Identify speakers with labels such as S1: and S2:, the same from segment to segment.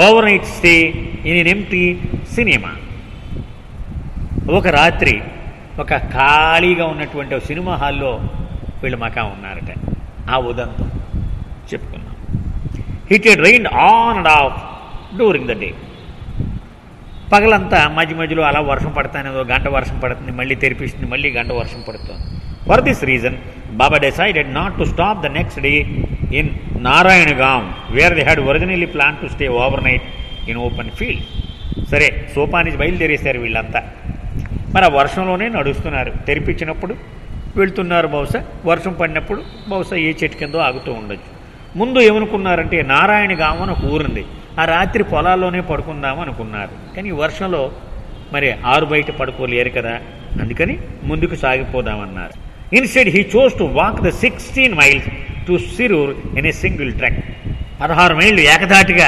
S1: Over night stay in an empty cinema. ఒక రాత్రి ఒక ఖాళీగా ఉన్నటువంటి ఒక సినిమా హాల్లో వీళ్ళు మకా ఉన్నారట. ఆ ఉదంతం చెప్పుకున్నాం. It head రైన్డ్ on and of during the day. పగలంతా మధ్య మధ్యలో అలా వర్షం పడతానే, గంట వర్షం పడుతుంది, మళ్ళీ తెరిపిస్తుంది, మళ్ళీ గంట వర్షం పడుతుంది. For this reason Baba decided not to stop the next day in Narayangaon where they had originally planned to stay overnight in open field. సరే, సోపానికి బయలుదేరేశారు వీళ్ళంతా. మరి ఆ వర్షంలోనే నడుస్తున్నారు. తెరిపించినప్పుడు వెళ్తున్నారు, బహుశా వర్షం పడినప్పుడు బహుశా ఏ చెట్టు కిందో ఆగుతూ ఉండొచ్చు. ముందు ఏమనుకున్నారంటే నారాయణగాం అని ఒక ఊరుంది, ఆ రాత్రి పొలాల్లోనే పడుకుందాము అనుకున్నారు. కానీ ఈ వర్షంలో మరి ఆరు బయట పడుకోలేరు కదా, అందుకని ముందుకు సాగిపోదామన్నారు. Instead he chose to walk the 16 miles to Sirur in a single trek. 16 మైళ్ళు ఏకధాటిగా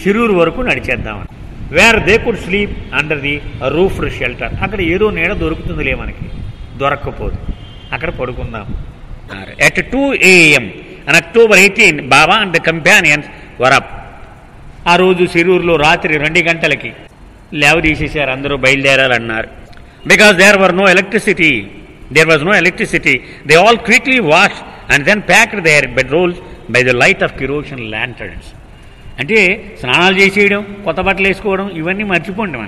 S1: సిరూర్ వరకు నడిచేద్దామని. Where they could sleep under the roof shelter. అక్కడ ఏదో నీడ దొరుకుతుందిలే, మనకి దొరక్కపోదు, అక్కడ పడుకుందాం. At 2 AM on October 18 Baba and the companions were up. ఆ రోజు సిరూరులో రాత్రి 2 గంటలకి లేవదీసేశారు, అందరూ బయలుదేరాలన్నారు. Because there was no electricity they all quickly wash and then packed their bed rolls by the light of kerosene lanterns. అంటే స్నానాలు చేసేయడం, కొత్త బట్టలు వేసుకోవడం ఇవన్నీ మర్చిపోండి.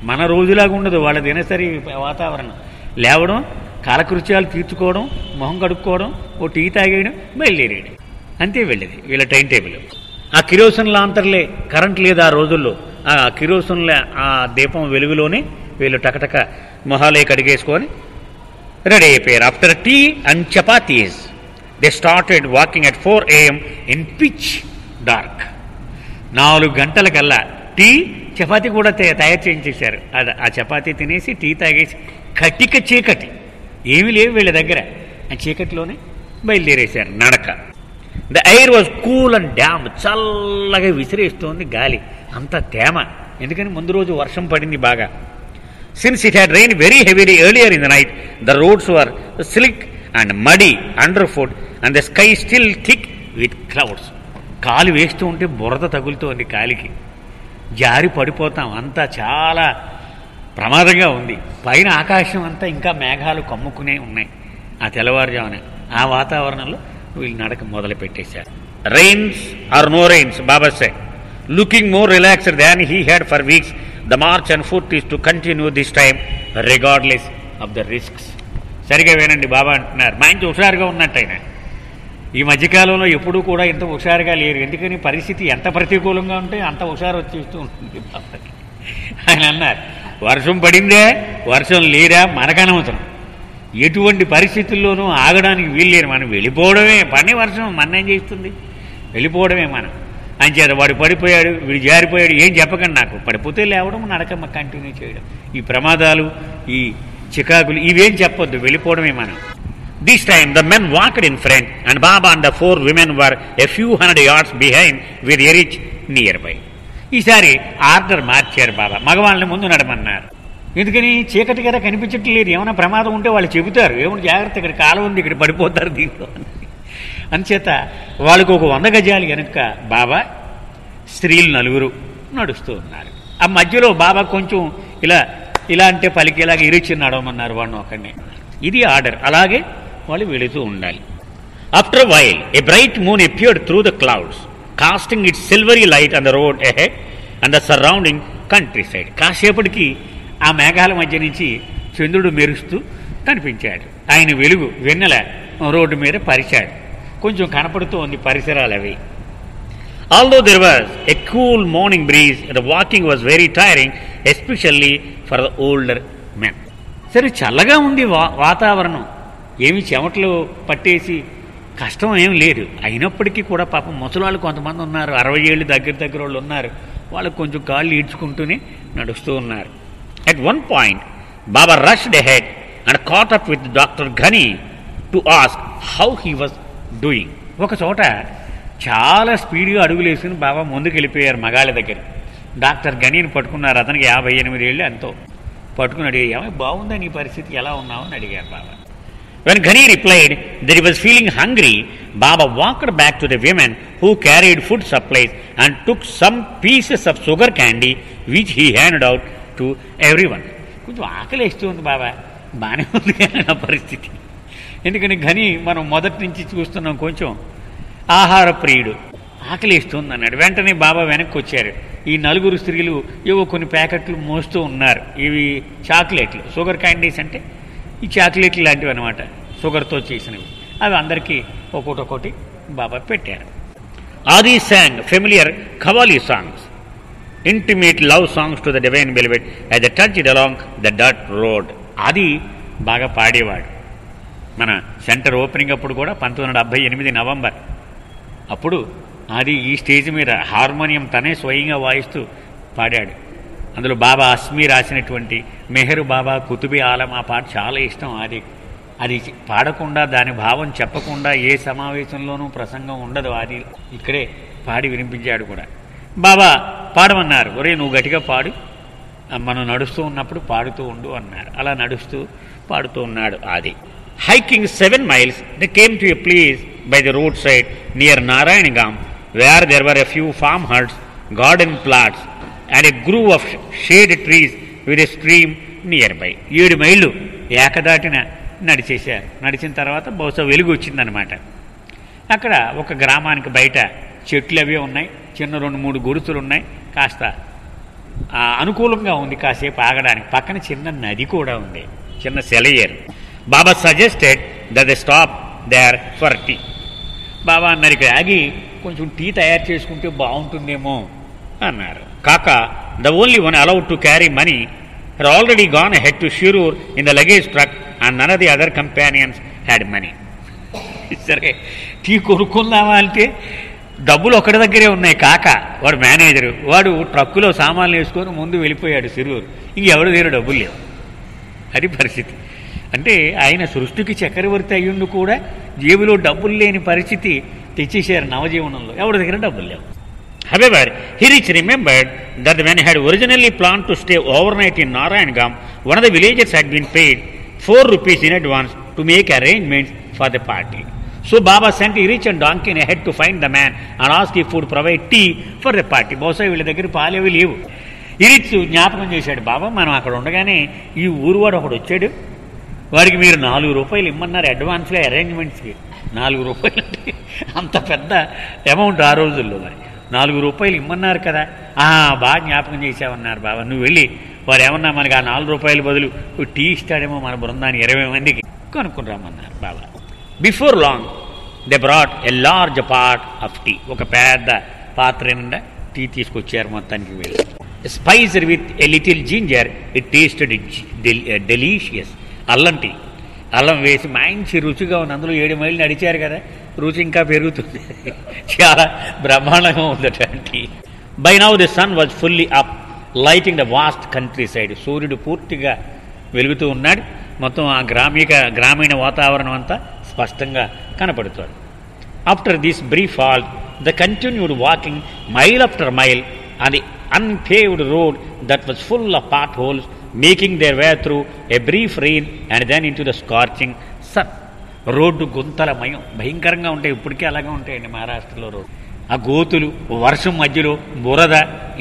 S1: మన రోజులాగా ఉండదు వాళ్ళ దినసరి వాతావరణం. లేవడం, కాలకృత్యాలు తీర్చుకోవడం, మొహం కడుక్కోవడం, ఓ టీ తాగేయడం, బయలుదేరేయడం, అంతే వెళ్ళేది వీళ్ళ టైం టేబుల్. ఆ కిరోసిన్ లాంతర్లే, కరెంట్ లేదు ఆ రోజుల్లో, ఆ కిరోసిన్ల ఆ దీపం వెలుగులోనే వీళ్ళు టకటక మొహాలే కడిగేసుకొని రెడీ అయిపోయారు. After tea and chapatis they started walking at 4 AM in pitch dark. 4 గంటలకల్లా టీ చపాతీ కూడా తయారు చేయించేశారు. ఆ చపాతీ తినేసి టీ తాగేసి కటిక చీకటి, ఏమీ లేవు వీళ్ళ దగ్గర, ఆ చీకటిలోనే బయలుదేరేశారు నడక. The air was cool and dam. చల్లగా విసిరేస్తోంది గాలి, అంత తేమ, ఎందుకని ముందు రోజు వర్షం పడింది బాగా. Since it had rain very heavily earlier in the night the roads were slick and muddy under foot and the sky still thick with clouds. కాలు వేస్తూ ఉంటే బురద తగులుతోంది, కాలికి జారి పడిపోతాం, అంతా చాలా ప్రమాదంగా ఉంది. పైన ఆకాశం అంతా ఇంకా మేఘాలు కమ్ముకునే ఉన్నాయి. ఆ తెల్లవారుజామున ఆ వాతావరణంలో వీళ్ళు నడక మొదలు పెట్టేశారు. Rains or no rains, Baba said, looking more relaxed than he had for weeks. The march and foot is to continue this time regardless of the risks. సరిగా వినండి, బాబా అంటున్నారు, మంచి హుషారుగా ఉన్నట్టు ఆయన. ఈ మధ్యకాలంలో ఎప్పుడూ కూడా ఇంత హుషారుగా లేరు, ఎందుకని పరిస్థితి ఎంత ప్రతికూలంగా ఉంటే అంత హుషారు వచ్చేస్తూ ఉంటుంది బాబాకి. ఆయన అన్నారు, వర్షం పడిందే, వర్షం లేరా మనకనవసరం, ఎటువంటి పరిస్థితుల్లోనూ ఆగడానికి వీల్లేరు, మనం వెళ్ళిపోవడమే. పని వర్షం మన్నేం చేస్తుంది, వెళ్ళిపోవడమే మనం. అంచేత వాడు పడిపోయాడు, వీడు జారిపోయాడు, ఏం చెప్పకండి నాకు, పడిపోతే లేవడం, నడకమ్మ కంటిన్యూ చేయడం. ఈ ప్రమాదాలు, ఈ చికాకులు ఇవేం చెప్పొద్దు, వెళ్ళిపోవడమే మనం. This time the men walked in front and Baba and the 4 women were a few hundred yards behind with Erich nearby. ఈసారి ఆర్డర్ మార్చారు బాబా, మగవాళ్ళని ముందు నడమన్నారు. ఎందుకని చీకటి కదా, కనిపించట్లేదు, ఏమైనా ప్రమాదం ఉంటే వాళ్ళు చెబుతారు, ఏమైనా జాగ్రత్త, ఇక్కడ కాలం ఉంది, ఇక్కడ పడిపోతారు దీంట్లో. అంచేత వాళ్ళకు ఒక 100 గజాలు వెనుక బాబా, స్త్రీలు 4 నడుస్తూ ఉన్నారు. ఆ మధ్యలో బాబా కొంచెం ఇలా అంటే పలికేలాగా ఇరిచి నడవమన్నారు వాడిని ఒకడిని. ఇది ఆర్డర్, అలాగే వాళ్ళు వెళుతూ ఉండాలి. After while a bright moon appeared through the clouds casting its silvery light on the road ahead and the surrounding countryside. కాసేపటికి ఆ మేఘాల మధ్య నుంచి చంద్రుడు మెరుస్తూ కనిపించాడు. ఆయన వెలుగు వెన్నెల రోడ్డు మీద పరిచాడు, కొంచెం కనపడుతూ ఉంది పరిసరాలు అవి. Although there was a cool morning breeze, the walking was very tiring, especially for the older men. సరే, చల్లగా ఉంది వాతావరణం, ఏమి చెమటలు పట్టేసి కష్టం ఏం లేదు. అయినప్పటికీ కూడా పాపం ముసలాళ్ళు కొంతమంది ఉన్నారు, 60 ఏళ్ళు దగ్గర వాళ్ళు ఉన్నారు, వాళ్ళకు కొంచెం కాళ్ళు ఈడ్చుకుంటూనే నడుస్తూ ఉన్నారు. At one point, Baba rushed ahead and caught up with Dr. Ghani to ask how he was doing. ఒక చోట చాలా స్పీడ్గా అడుగులు వేసుకుని బాబా ముందుకు వెళ్ళిపోయారు మగాళ్ళ దగ్గర. డాక్టర్ గనీని పట్టుకున్నారు, అతనికి 58 ఏళ్ళు ఎంతో. పట్టుకుని అడిగారు, ఏమో బాగుందా నీ పరిస్థితి, ఎలా ఉన్నావు అని అడిగారు బాబా. When Ghani replied that he was feeling hungry, Baba walked back to the women who carried food supplies and took some pieces of sugar candy which he handed out to everyone. కొంచెం ఆకలి వేస్తుంది బాబా, బాగానే ఉంది కానీ నా పరిస్థితి. ఎందుకని ఘని మనం మొదటి నుంచి చూస్తున్నాం, కొంచెం ఆహార ప్రియుడు, ఆకలి వేస్తుంది అన్నాడు. వెంటనే బాబా వెనక్కి వచ్చారు. ఈ నలుగురు స్త్రీలు ఏవో కొన్ని ప్యాకెట్లు మోస్తూ ఉన్నారు. ఇవి చాక్లెట్లు, షుగర్ క్యాండీస్ అంటే ఈ చాక్లెట్లు లాంటివి అనమాట, షుగర్తో చేసినవి. అవి అందరికీ ఒక్కొక్కటి బాబా పెట్టారు. ఆది sang familiar Qawwali songs, intimate love songs to the divine beloved as they touched along the dirt road. ఆది బాగా పాడేవాడు. మన సెంటర్ ఓపెనింగ్ అప్పుడు కూడా 1978 నవంబర్ అప్పుడు ఆది ఈ స్టేజ్ మీద హార్మోనియం తనే స్వయంగా వాయిస్తూ పాడాడు. అందులో బాబా అస్మి రాసినటువంటి మెహరు బాబా కుతుబి ఆలం ఆ పాట చాలా ఇష్టం ఆది. అది పాడకుండా, దాని భావం చెప్పకుండా ఏ సమావేశంలోనూ ప్రసంగం ఉండదు. ఆది ఇక్కడే పాడి వినిపించాడు కూడా. బాబా పాడమన్నారు. ఒరే నువ్వు గట్టిగా పాడు, మనం నడుస్తూ ఉన్నప్పుడు పాడుతూ ఉండు అన్నారు. అలా నడుస్తూ పాడుతూ ఉన్నాడు ఆది. Hiking 7 miles, they came to a place by the roadside near Narayanagam, where there were a few farm huts, garden plots, and a grove of shade trees with a stream nearby. 7 మైళ్ళు ఏకదాటిన నడిచేశారు. నడిచిన తర్వాత బహుశా వెలుగు వచ్చిందనమాట. అక్కడ ఒక గ్రామానికి బయట చెట్లు అవి ఉన్నాయి, చిన్న 2-3 గుడిసెలు ఉన్నాయి, కాస్త అనుకూలంగా ఉంది కాసేపు ఆగడానికి. పక్కన చిన్న నది కూడా ఉంది, చిన్న సెలయేరు. Baba suggested that they stop there for tea. Baba అన్నారు ఇక్కడ ఆగి కొంచెం టీ తయారు చేసుకుంటే బాగుంటుందేమో అన్నారు. కాక the only one allowed to carry money had already gone ahead to Shirur in the luggage truck and none of the other companions had money. సరే టీ కొనుక్కుందామా అంటే డబ్బులు ఒకటి దగ్గరే ఉన్నాయి. కాక వాడు మేనేజరు, వాడు ట్రక్కులో సామాన్లు వేసుకొని ముందు వెళ్ళిపోయాడు సిరూరు. ఇంకెవరి దగ్గర డబ్బులు లేవు. అది పరిస్థితి. అంటే ఆయన సృష్టికి చక్రవర్తి అయ్యుండు కూడా జేబులో డబ్బులు లేని పరిస్థితి తెచ్చేశారు నవజీవనంలో. ఎవరి దగ్గర డబ్బులు లేవు. However, Hirich remembered that when he had originally planned to stay overnight in Narayanagam, one of the villagers had been paid 4 rupees in advance to make arrangements for the party. So Baba sent Hirich and Donkin ahead to find the man and asked if he would provide tea for the party. బహుశా వీళ్ళ దగ్గర పాలేవి లేవు. హిరిచ్ జ్ఞాపకం చేశాడు, బాబా మనం అక్కడ ఉండగానే ఈ ఊరువాడు ఒకడు వచ్చాడు, వాడికి మీరు 4 రూపాయలు ఇమ్మన్నారు అడ్వాన్స్గా అరేంజ్మెంట్స్కి. 4 రూపాయలు అంటే అంత పెద్ద అమౌంట్ ఆ రోజుల్లో. మరి 4 రూపాయలు ఇమ్మన్నారు కదా. బాగా జ్ఞాపకం చేసావన్నారు బాబా. నువ్వు వెళ్ళి వారు ఏమన్నా మనకి ఆ 4 రూపాయల బదులు టీ ఇస్తాడేమో మన బృందాన్ని 20 మందికి కనుక్కుని రమ్మన్నారు Baba. Before long they brought a large part of tea. ఒక పెద్ద పాత్ర నిండా టీ తీసుకొచ్చారు మొత్తానికి వెళ్ళి. Spiced with a little ginger, it tasted delicious. అల్లం టీ, అల్లం వేసి మంచి రుచిగా ఉంది. అందులో 7 మైళ్ళు నడిచారు కదా, రుచి ఇంకా పెరుగుతుంది. చాలా బ్రహ్మాండంగా ఉందట tea. By now the sun was fully up, lighting the vast countryside. సూర్యుడు పూర్తిగా వెలుగుతూ ఉన్నాడు. మొత్తం ఆ గ్రామీణ వాతావరణం అంతా స్పష్టంగా కనపడుతుంది. After this brief halt the continued walking mile after mile on the unpaved road that was full of potholes, making their way through a brief rain and then into the scorching sun. Road గుంతలమయం, భయంకరంగా ఉంటాయి. ఇప్పటికీ అలాగే ఉంటాయండి మహారాష్ట్రలో road. ఆ గోతులు, వర్షం మధ్యలో బురద,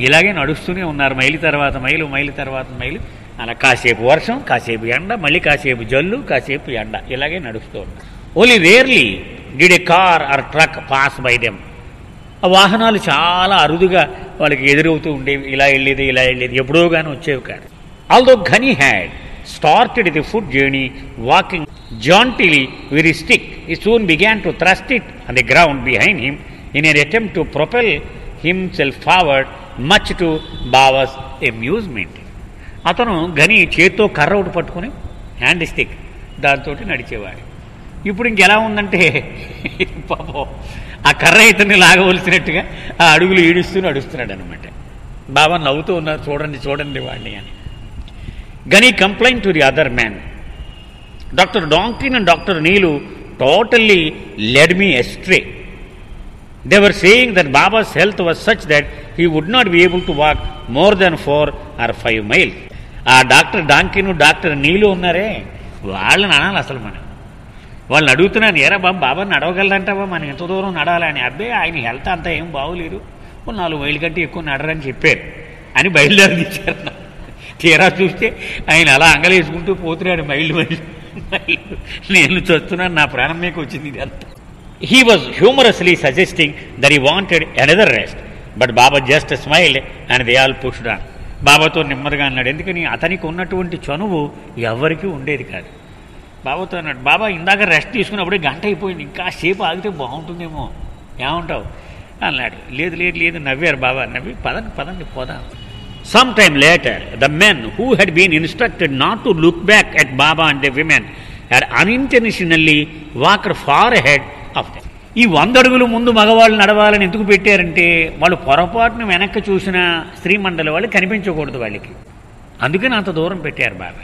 S1: ఇలాగే నడుస్తూనే ఉన్నారు. మైలు తర్వాత మైలు, మైలు తర్వాత మైలు. అలా కాసేపు వర్షం, కాసేపు ఎండ, మళ్ళీ కాసేపు జల్లు, కాసేపు ఎండ, ఇలాగే నడుస్తూ ఉన్నారు. Only rarely did a car or truck pass by them. ఆ వాహనాలు చాలా అరుదుగా వాళ్ళకి ఎదురవుతూ ఉండేవి. ఇలా వెళ్ళేది, ఇలా వెళ్ళేది, ఎప్పుడో కానీ వచ్చేవి కాదు. Although Ghani had started the food journey walking jauntily with his stick, he soon began to thrust it on the ground behind him in an attempt to propel himself forward, much to Baba's amusement. అతను ఘని చేత్తో కర్ర ఒకటి పట్టుకుని, hand stick, దాంతో నడిచేవాడు. ఇప్పుడు ఇంకెలా ఉందంటే పాపం ఆ కర్ర ఇతన్ని లాగవలసినట్టుగా ఆ అడుగులు ఈడుస్తూ నడుస్తున్నాడు అనమాట. బాబా నవ్వుతూ ఉన్నారు, చూడండి చూడండి వాడిని అని. Ghani complaint to the other man, Dr. Donkin and Dr. Neelu totally led me astray. They were saying that Baba's health was such that he would not be able to walk more than 4 or 5 miles. ఆ doctor డాంకిను, doctor నీలు ఉన్నారే, వాళ్ళని అనాలి అసలు మనం. వాళ్ళని అడుగుతున్నాను, ఏరా బాబు బాబా నడవగలరంటావా, మనం ఎంత దూరం నడాలని. అబ్బే ఆయన హెల్త్ అంతా ఏం బాగోలేదు, 4 మైళ్ళు కంటే ఎక్కువ నడరని చెప్పారు అని బయలుదేరిచ్చారు. తీరా చూస్తే ఆయన అలా అంగలేసుకుంటూ పోతున్నాడు మైళ్ళు మైళ్ళు. నేను చూస్తున్నాను, నా ప్రాణం మీకు వచ్చింది ఇది అంతా. He was humorously suggesting that he wanted another rest, but Baba just smiled and they all pushed on. బాబాతో నెమ్మదిగా అన్నాడు, ఎందుకని అతనికి ఉన్నటువంటి చనువు ఎవరికీ ఉండేది కాదు. బాబాతో అన్నాడు, బాబా ఇందాక రెస్ట్ తీసుకున్నప్పుడే గంట అయిపోయింది, ఇంకా సేపు ఆగితే బాగుంటుందేమో, ఏమంటావు అన్నాడు. లేదు లేదు లేదు నవ్వారు బాబా. నవ్వి పదండి పదండి పోదాం. Some time later, the men who had been instructed not to look back at Baba and the women had unintentionally walked far ahead of them. ఈ 100 అడుగులు ముందు మగవాళ్ళు నడవాలని ఎందుకు పెట్టారంటే, వాళ్ళు పొరపాటును వెనక్కి చూసిన స్త్రీ మండలి వాళ్ళు కనిపించకూడదు వాళ్ళకి, అందుకని అంత దూరం పెట్టారు బాబా.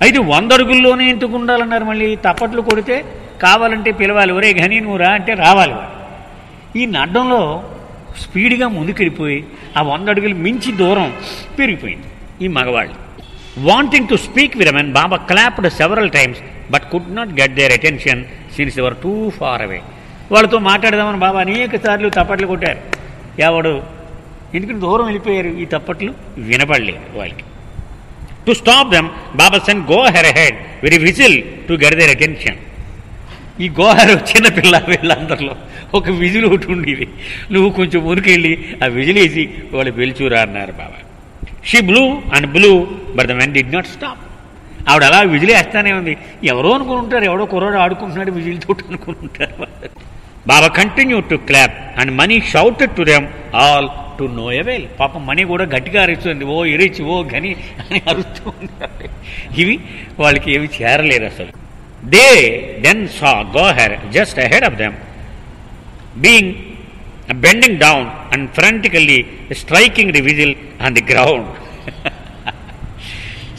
S1: అయితే 100 అడుగుల్లోనే ఎందుకు ఉండాలన్నారు, మళ్ళీ తప్పట్లు కొడితే కావాలంటే పిలవాలి, ఒరే ఘనీ నువ్వు రా అంటే రావాలి వాళ్ళు. ఈ నడ్డంలో స్పీడ్గా ముందుకెళ్ళిపోయి ఆ 100 అడుగులు మించి దూరం పెరిగిపోయింది ఈ మగవాళ్ళు. Wanting to speak with them, Baba clapped several times but could not get their attention since they were too far away. వాళ్ళతో మాట్లాడదామని బాబా అనేక సార్లు తప్పట్లు కొట్టారు, ఎవడు ఎందుకంటే దూరం వెళ్ళిపోయారు, ఈ తప్పట్లు వినపడలేదు వాళ్ళకి. To stop them Baba send Gohar head with a whistle to get their attention. ఈ గోహర్ చిన్నపిల్ల వీళ్ళందరిలో ఒక విజిల్ ఒకటి ఉండేది, నువ్వు కొంచెం మురికెళ్ళి ఆ విజిల్ వేసి వాళ్ళు పిలుచురా అన్నారు Baba. She blew and blew but the men did not stop. ఆవిడ అలా విజిల్ వేస్తానే ఉంది, ఎవరో అనుకుని ఉంటారు, ఎవడో కుర్రాడు ఆడుకుంటున్నాడు విజిల్ తోటి అనుకుని ఉంటారు. Baba continue to clap and Mani shouted to them all to no avail. పాపం మనీ కూడా గట్టిగా అరుస్తుంది, ఓ ఇరిచి ఓ గని అని అరుస్తూ ఉంటారు. ఇవి వాళ్ళకి ఏమి చేరలేదు అసలు. They then saw Gohar just ahead of them, bending down and frantically striking the whistle on the ground.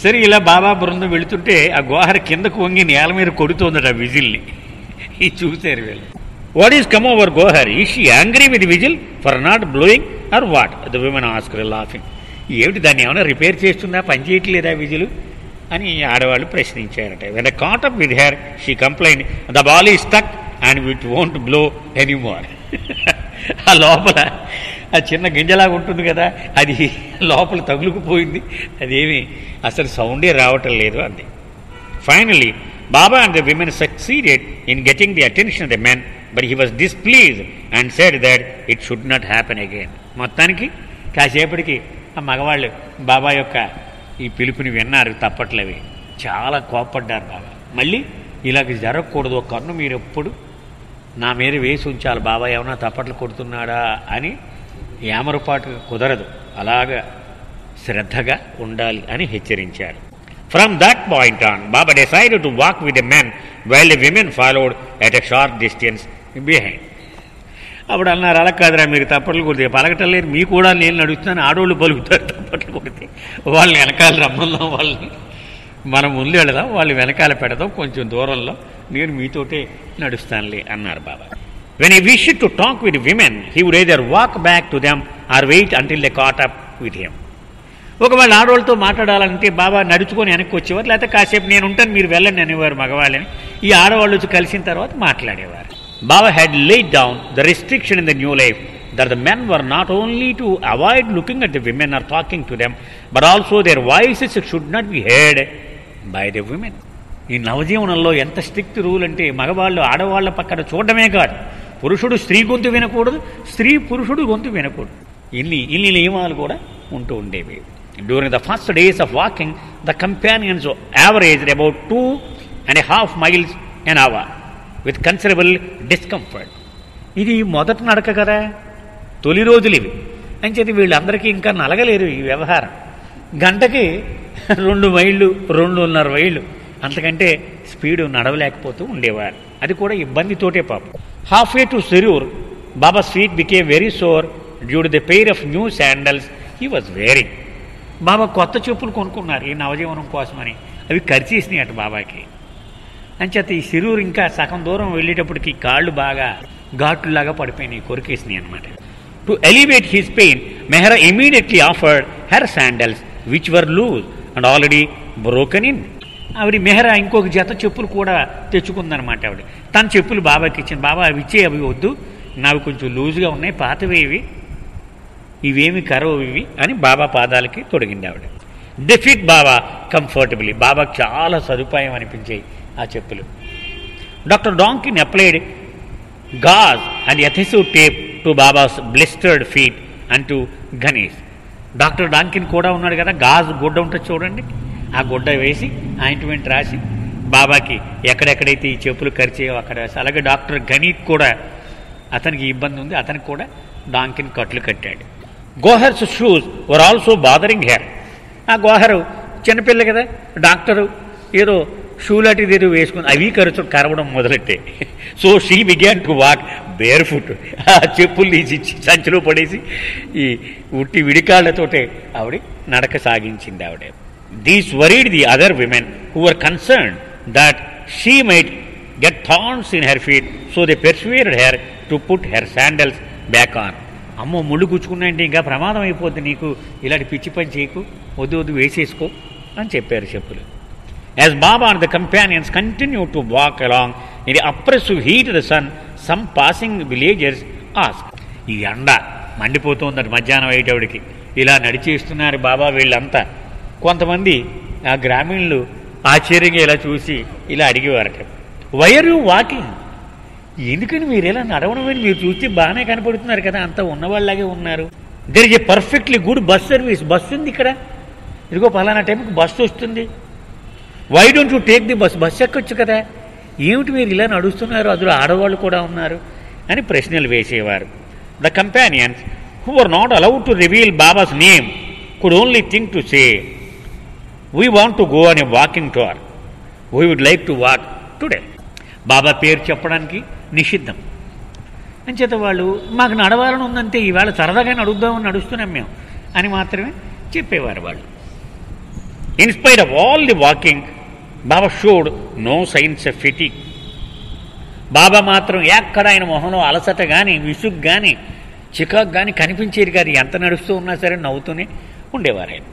S1: సరే ఇలా బాబా బృందం వెళుతుంటే ఆ గోహర్ కిందకు వంగి నేల మీద కొడుతోందట ఆ విజిల్ని. ఇది చూశారు వీళ్ళు. What is come over Gohar, is she angry with whistle for not blowing or what, the women asked laughing. ఏమిటి దాన్ని ఏమైనా రిపేర్ చేస్తుందా, పని చేయట్లేదా విజిల్ అని ఆడవాళ్ళు ప్రశ్నించారట. When I caught up with her she complained the ball is stuck and it won't blow anymore. ఆ లోపల ఆ చిన్న గింజలాగా ఉంటుంది కదా, అది లోపల తగులుకుపోయింది, అదేమి అసలు సౌండే రావటం లేదు అంది. Finally Baba and the women succeeded in getting the attention of the men but he was displeased and said that it should not happen again. మొత్తానికి కాసేపటికి ఆ మగవాళ్ళు బాబా యొక్క ఈ పిలుపుని విన్నారు, తప్పట్లవి చాలా కోప్పడ్డారు బాబా. మళ్ళీ ఇలాగ జరగకూడదు, ఒక కన్ను మీరు ఎప్పుడు నా మీద వేసి ఉంచాలి, బాబా ఏమన్నా తప్పట్లు కొడుతున్నాడా అని ఏమరపాటు కుదరదు, అలాగా శ్రద్ధగా ఉండాలి అని హెచ్చరించారు. From that point on Baba decided to walk with the men while the women followed at a short distance behind. అప్పుడు అన్నారు, అలా కాదురా మీరు తప్పట్లు కొడితే పలకటం లేదు, మీ కూడా నేను నడుస్తాను, ఆడవాళ్ళు పలుకుతారు తప్పట్లు కొడితే, వాళ్ళని వెనకాల రమ్మన్నాం, వాళ్ళని మనం ముందు వెళదాం, వాళ్ళు వెనకాల పెడదాం కొంచెం దూరంలో, నేను మీతోటే నడుస్తానులే అన్నారు Baba. When he wished to talk with women he would either walk back to them or wait until they caught up with him. ఒకవేళ ఆడవాళ్ళతో మాట్లాడాలంటే బాబా నడుచుకొని వెనక్కి వచ్చేవారు, లేకపోతే కాసేపు నేను ఉంటాను మీరు వెళ్ళండి అనేవారు మగవాళ్ళని. ఈ ఆడవాళ్ళు వచ్చి కలిసిన తర్వాత మాట్లాడేవారు. Baba had laid down the restriction in the new life that the men were not only to avoid looking at the women or talking to them, but also their voices should not be heard by the women. ఈ నవజీవనంలో ఎంత strict rule అంటే, మగవాళ్ళు ఆడవాళ్ళ పక్కన చూడడమే కాదు, పురుషుడు స్త్రీ గొంతు వినకూడదు, స్త్రీ పురుషుడు గొంతు వినకూడదు. ఇన్ని నియమాలు కూడా ఉంటూ ఉండేవి. During the first days of walking the companions averaged about 2.5 miles an hour with considerable discomfort. ఇది మొదటి నడక కదా, తొలి రోజులు ఇవి అని చెప్పి వీళ్ళందరికీ ఇంకా నలగలేరు ఈ వ్యవహారం. గంటకి 2 మైళ్ళు 2.5 మైళ్ళు అంతకంటే స్పీడు నడవలేకపోతూ ఉండేవారు, అది కూడా ఇబ్బందితోటే పాపం. Halfway to Sirur Baba feet became very sore due to the pair of new sandals he was wearing. Baba కొత్త చెప్పులు కొనుక్కున్నారు ఈ నవజీవనం కోసమని, అవి ఖర్చేసినాయి అటు బాబాకి. అంచేత ఈ సిరూరు ఇంకా సగం దూరం వెళ్ళేటప్పటికి కాళ్ళు బాగా ఘాట్లులాగా పడిపోయినాయి, కొరికేసినాయి అనమాట. To elevate his pain Mehra immediately offered her sandals which were loose and already broken in. ఆవిడ మెహరా ఇంకొక జత చెప్పులు కూడా తెచ్చుకుందనమాట. ఆవిడ తన చెప్పులు బాబాకి ఇచ్చింది. బాబా అవి ఇచ్చే, అవి వద్దు, నావి కొంచెం లూజుగా ఉన్నాయి, పాతవి ఇవేమి కరవు ఇవి అని బాబా పాదాలకి తొడిగింది ఆవిడ. They fit Baba comfortably. బాబాకి చాలా సదుపాయం అనిపించాయి ఆ చెప్పులు. Doctor Donkin applied gauze and adhesive tape to Baba's blistered feet and to Ganesh. Doctor Donkin కూడా ఉన్నాడు కదా, గాజు గుడ్డ ఉంటుంది చూడండి, ఆ గుడ్డ వేసి ఆయింట్మెంట్ రాసి బాబాకి ఎక్కడెక్కడైతే ఈ చెప్పులు ఖర్చేయో అక్కడ వేసి, అలాగే డాక్టర్ గణీత్ కూడా అతనికి ఇబ్బంది ఉంది, అతనికి కూడా డాంకిన్ కట్లు కట్టాడు. Gohar's shoes were also bothering her. ఆ గోహరు చిన్నపిల్ల కదా, డాక్టరు ఏదో షూ లాంటిది ఏదో వేసుకుని అవి కరవడం మొదలెట్టే. So she began to walk bear foot. ఆ చెప్పులు తీసి సంచిలో పడేసి ఈ ఉట్టి విడికాళ్లతోటే ఆవిడ నడక సాగించింది ఆవిడ. This worried the other women who were concerned that she might get thorns in her feet, so they persuaded her to put her sandals back on. అమ్మో ముళ్ళు గుచ్చుకున్నాయంటే ఇంకా ప్రమాదం అయిపోద్ది, నీకు ఇలాంటి పిచ్చి పని చేయకు, వద్దు వద్దు వేసేసుకో అని చెప్పారు చెప్పులు. As Baba and the companions continued to walk along in the oppressive heat of the sun, some passing villagers asked, ఈ ఎండ మండిపోతుందట మధ్యాహ్నం అయ్యేటోడికి, ఇలా నడిచేస్తున్నారు బాబా వీళ్ళంతా. కొంతమంది ఆ గ్రామీణులు ఆశ్చర్యంగా ఇలా చూసి ఇలా అడిగేవారట, వై ఆర్ యూ వాకింగ్? ఎందుకని మీరు ఇలా నడవడం అని మీరు చూస్తే బాగానే కనపడుతున్నారు కదా, అంతా ఉన్నవాళ్ళలాగే ఉన్నారు. There is a perfectly good bus service. Bus ఉంది ఇక్కడ, ఇదిగో పలానా టైంకి బస్సు వస్తుంది. Why don't you take the bus? Bus ఎక్కొచ్చు కదా, ఏమిటి మీరు ఇలా నడుస్తున్నారు, అందులో ఆడవాళ్ళు కూడా ఉన్నారు అని ప్రశ్నలు వేసేవారు. The companions who were not allowed to reveal Baba's name could only think to say, we want to go on a walking tour, we would like to walk today. Baba పేరు చెప్పడానికి నిషిద్ధం అంచేత వాళ్ళు మాకు నడవాలని ఉందంటే ఈవేళ సరదాగా నడుద్దామని నడుస్తున్నాం మేము అని మాత్రమే చెప్పేవారు వాళ్ళు. In spite of all the walking Baba showed no signs of fatigue. Baba మాత్రం ఎక్కడ ఆయన మొహంలో అలసట కానీ విసుగు కానీ చికాకు కానీ కనిపించేది కాదు, ఎంత నడుస్తూ ఉన్నా సరే నవ్వుతూనే ఉండేవారు ఆయన.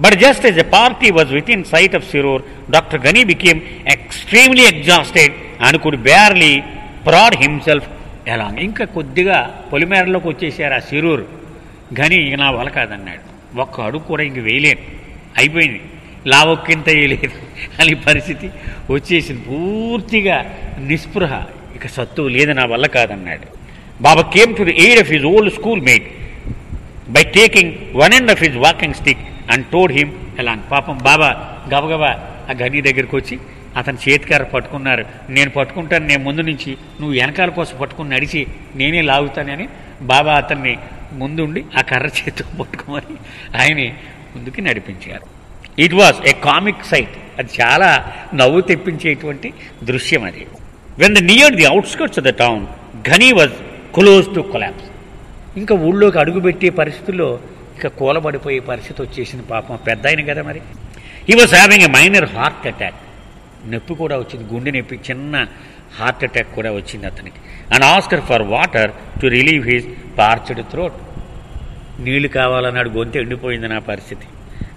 S1: But just as a party was within sight of Sirur, doctor Ghani became extremely exhausted and could barely prod himself along. ఇంకా కొద్దిగా పొలిమేరలోకి వచ్చేసారు ఆ సిరూర్. గని ఇక నా వల్ల కాదన్నాడు, ఒక్క అడుగు కూడా ఇంక వేయలేను, అయిపోయింది, లావొక్కింత వేయలేదు అని పరిస్థితి వచ్చేసింది. పూర్తిగా నిస్పృహ, ఇక సత్తు లేదు, నా వల్ల కాదన్నాడు. Baba came to the aid of his old school mate by taking one end of his walking stick and towed him along. పాపం బాబా గబగబా ఆ గని దగ్గరికి వచ్చి అతని చేతికార పట్టుకున్నారు. నేను పట్టుకుంటాను, నేను ముందు నుంచి, నువ్వు వెనకాల కోసం పట్టుకుని నడిచి నేనే లాగుతానని బాబా అతన్ని ముందుండి ఆ కర్ర చేతితో పట్టుకోమని ఆయన్ని ముందుకి నడిపించారు. It was a comic sight. అది చాలా నవ్వు తెప్పించేటువంటి దృశ్యం అది. When they near the outskirts of the town, Ghani was close to collapse. ఇంకా ఊళ్ళోకి అడుగుపెట్టే పరిస్థితుల్లో ఇక కూలబడిపోయే పరిస్థితి వచ్చేసింది. పాపం పెద్ద ఆయన కదా మరి. He was having a minor heart attack. నొప్పి కూడా వచ్చింది, గుండె నొప్పి, చిన్న హార్ట్ అటాక్ కూడా వచ్చింది అతనికి. And asked for water to relieve his parched throat. నీళ్లు కావాలన్నాడు, గొంతు ఎండిపోయింది నా పరిస్థితి.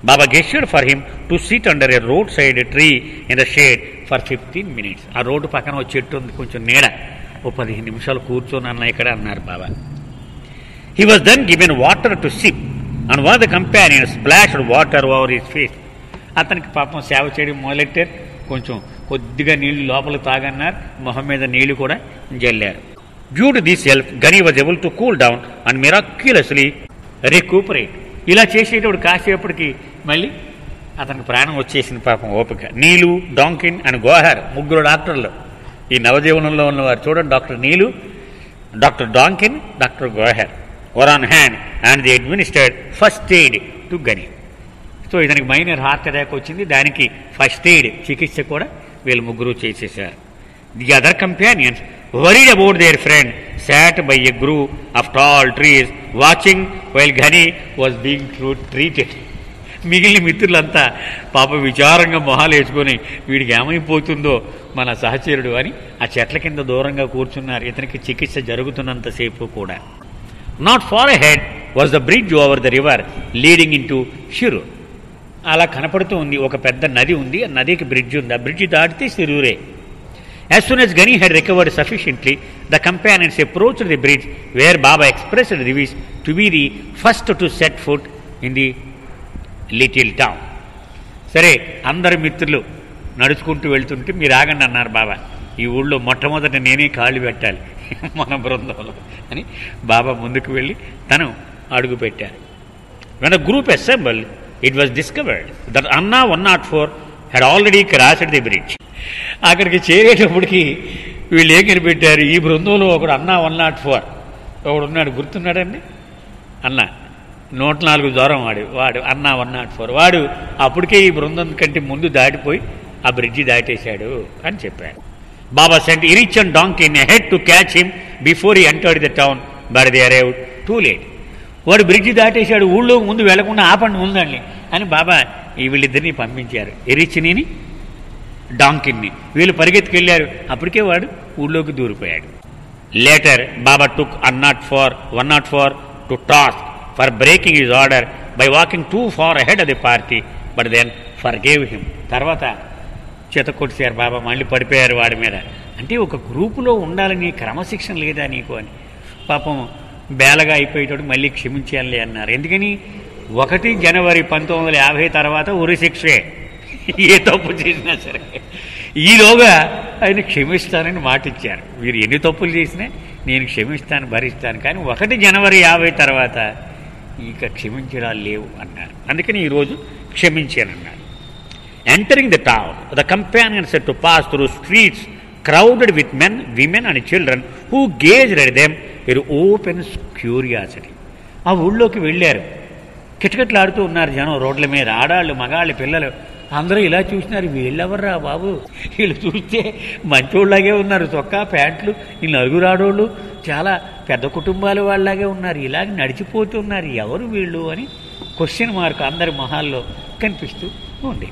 S1: Baba gestured for him to sit under a roadside tree in the shade for 15 minutes. ఆ రోడ్డు పక్కన ఒక చెట్టు ఉంది, కొంచెం నీడ, ఓ 15 నిమిషాలు కూర్చొని అన్న ఇక్కడ అన్నారు Baba. He was then given water to sip and one of the companions splashed water over his face. అతనికి పాపం సేవ చేయడం మొదలెట్టారు. కొంచెం కొద్దిగా నీళ్లు లోపల తాగన్నారు, మొహం మీద నీళ్లు కూడా జల్లారు. Due to this help Ghani was able to cool down and miraculously recuperate. ఇలా చేసేటప్పుడు కాసేపటికి మళ్ళీ అతనికి ప్రాణం వచ్చేసింది పాపం, ఓపిక. నీలు, డాంకిన్ అండ్ గోహర్, ముగ్గురు డాక్టర్లు ఈ నవజీవనంలో ఉన్నవారు. చూడండి, doctor Nilu, doctor Donkin, doctor Goher were on hand and they administered first aid to Ghani. So ఇతనికి మైనర్ హార్ట్ అటాక్ వచ్చింది, దానికి ఫస్ట్ ఎయిడ్ చికిత్స కూడా వీళ్ళు ముగ్గురు చేసేసారు. The other companions worried about their friend sat by a grove of tall trees watching while Ghani was being treated. మిగిలిన మిత్రులంతా పాప విచారంగా మొహాలు వేసుకొని వీడికి ఏమైపోతుందో మన సహచరుడు అని ఆ చెట్ల కింద దూరంగా కూర్చున్నారు, ఇతనికి చికిత్స జరుగుతున్నంతసేపు కూడా. Not far ahead was the bridge over the river leading into Shirur. అలా కనపడుతూ ఉంది. ఒక పెద్ద నది ఉంది, ఆ నదికి బ్రిడ్జ్ ఉంది, ఆ బ్రిడ్జ్ దాటితే సిరూరే. As soon as Gani had recovered sufficiently, the companions approached the bridge where Baba expressed the wish to be the first to set foot in the little town. సరే, అందరి మిత్రులు నడుచుకుంటూ వెళ్తుంటే మీరు ఆగండి అన్నారు బాబా. ఈ ఊళ్ళో మొట్టమొదట నేనే కాళ్ళు పెట్టాలి మన బృందంలో అని బాబా ముందుకు వెళ్ళి తను అడుగు పెట్టారు. When the group assembled, it was discovered that Anna 104 had already crossed the bridge. అక్కడికి చేరేటప్పటికి వీళ్ళు ఏం కనిపెట్టారు, ఈ బృందంలో ఒకడు అన్న 104 ఒకడు ఉన్నాడు, గుర్తున్నాడండి, అన్న 104 దూరం వాడు అన్న 104 వాడు అప్పటికే ఈ బృందం కంటే ముందు దాటిపోయి ఆ బ్రిడ్జి దాటేశాడు అని చెప్పారు. Baba sent Eruch and Donkey ahead to catch him before he entered the town, but they arrived too late. వాడు బ్రిడ్జి దాటేశాడు, ఊళ్ళో ముందు వెళ్లకుండా ఆపండి ఉందండి అని బాబా ఈ వీళ్ళిద్దరిని పంపించారు, ఎరిచిని డాంకిన్ని. వీళ్ళు పరిగెత్తుకెళ్ళారు, అప్పటికే వాడు ఊళ్ళోకి దూరిపోయాడు. Later Baba took 104 to task for breaking his order by walking too far ahead of the party, but then forgave him. తర్వాత చేత కొట్టారు బాబా, మళ్ళీ పడిపోయారు వాడి మీద. అంటే ఒక గ్రూపులో ఉండాలని క్రమశిక్షణ లేదా నీకు అని పాపం బేలగా అయిపోయేటప్పుడు మళ్ళీ క్షమించాలి అన్నారు. ఎందుకని 1 జనవరి 1950 తర్వాత ఉరి శిక్షే, ఏ తప్పు చేసినా సరే. ఈలోగా ఆయన క్షమిస్తానని మాట ఇచ్చారు. మీరు ఎన్ని తప్పులు చేసినా నేను క్షమిస్తాను, భరిస్తాను, కానీ 1 జనవరి 50 తర్వాత ఇక క్షమించడాలు లేవు అన్నారు. అందుకని ఈరోజు క్షమించానన్నారు. Entering the town, the companions had to pass through streets crowded with men, women and children who gazed at them with open curiosity. ఆ ఊళ్ళోకి వెళ్ళారు, కిటకిటలాడుతూ ఉన్నారు జనం రోడ్ల మీద, ఆడాళ్ళు మగాళ్ళు పిల్లలు అందరూ ఇలా చూసినారు. వీళ్ళెవర్రా బాబు, వీళ్ళు చూస్తే మంచోళ్ళలాగే ఉన్నారు, చొక్కా ప్యాంట్లు, ఈ నలుగురు ఆడోళ్ళు చాలా పెద్ద కుటుంబాల వాళ్ళలాగే ఉన్నారు, ఇలాగ నడిచిపోతున్నారు, ఎవరు వీళ్ళు అని క్వశ్చన్ మార్క్ అందరి మొహాల్లో కనిపిస్తూ ఉంది.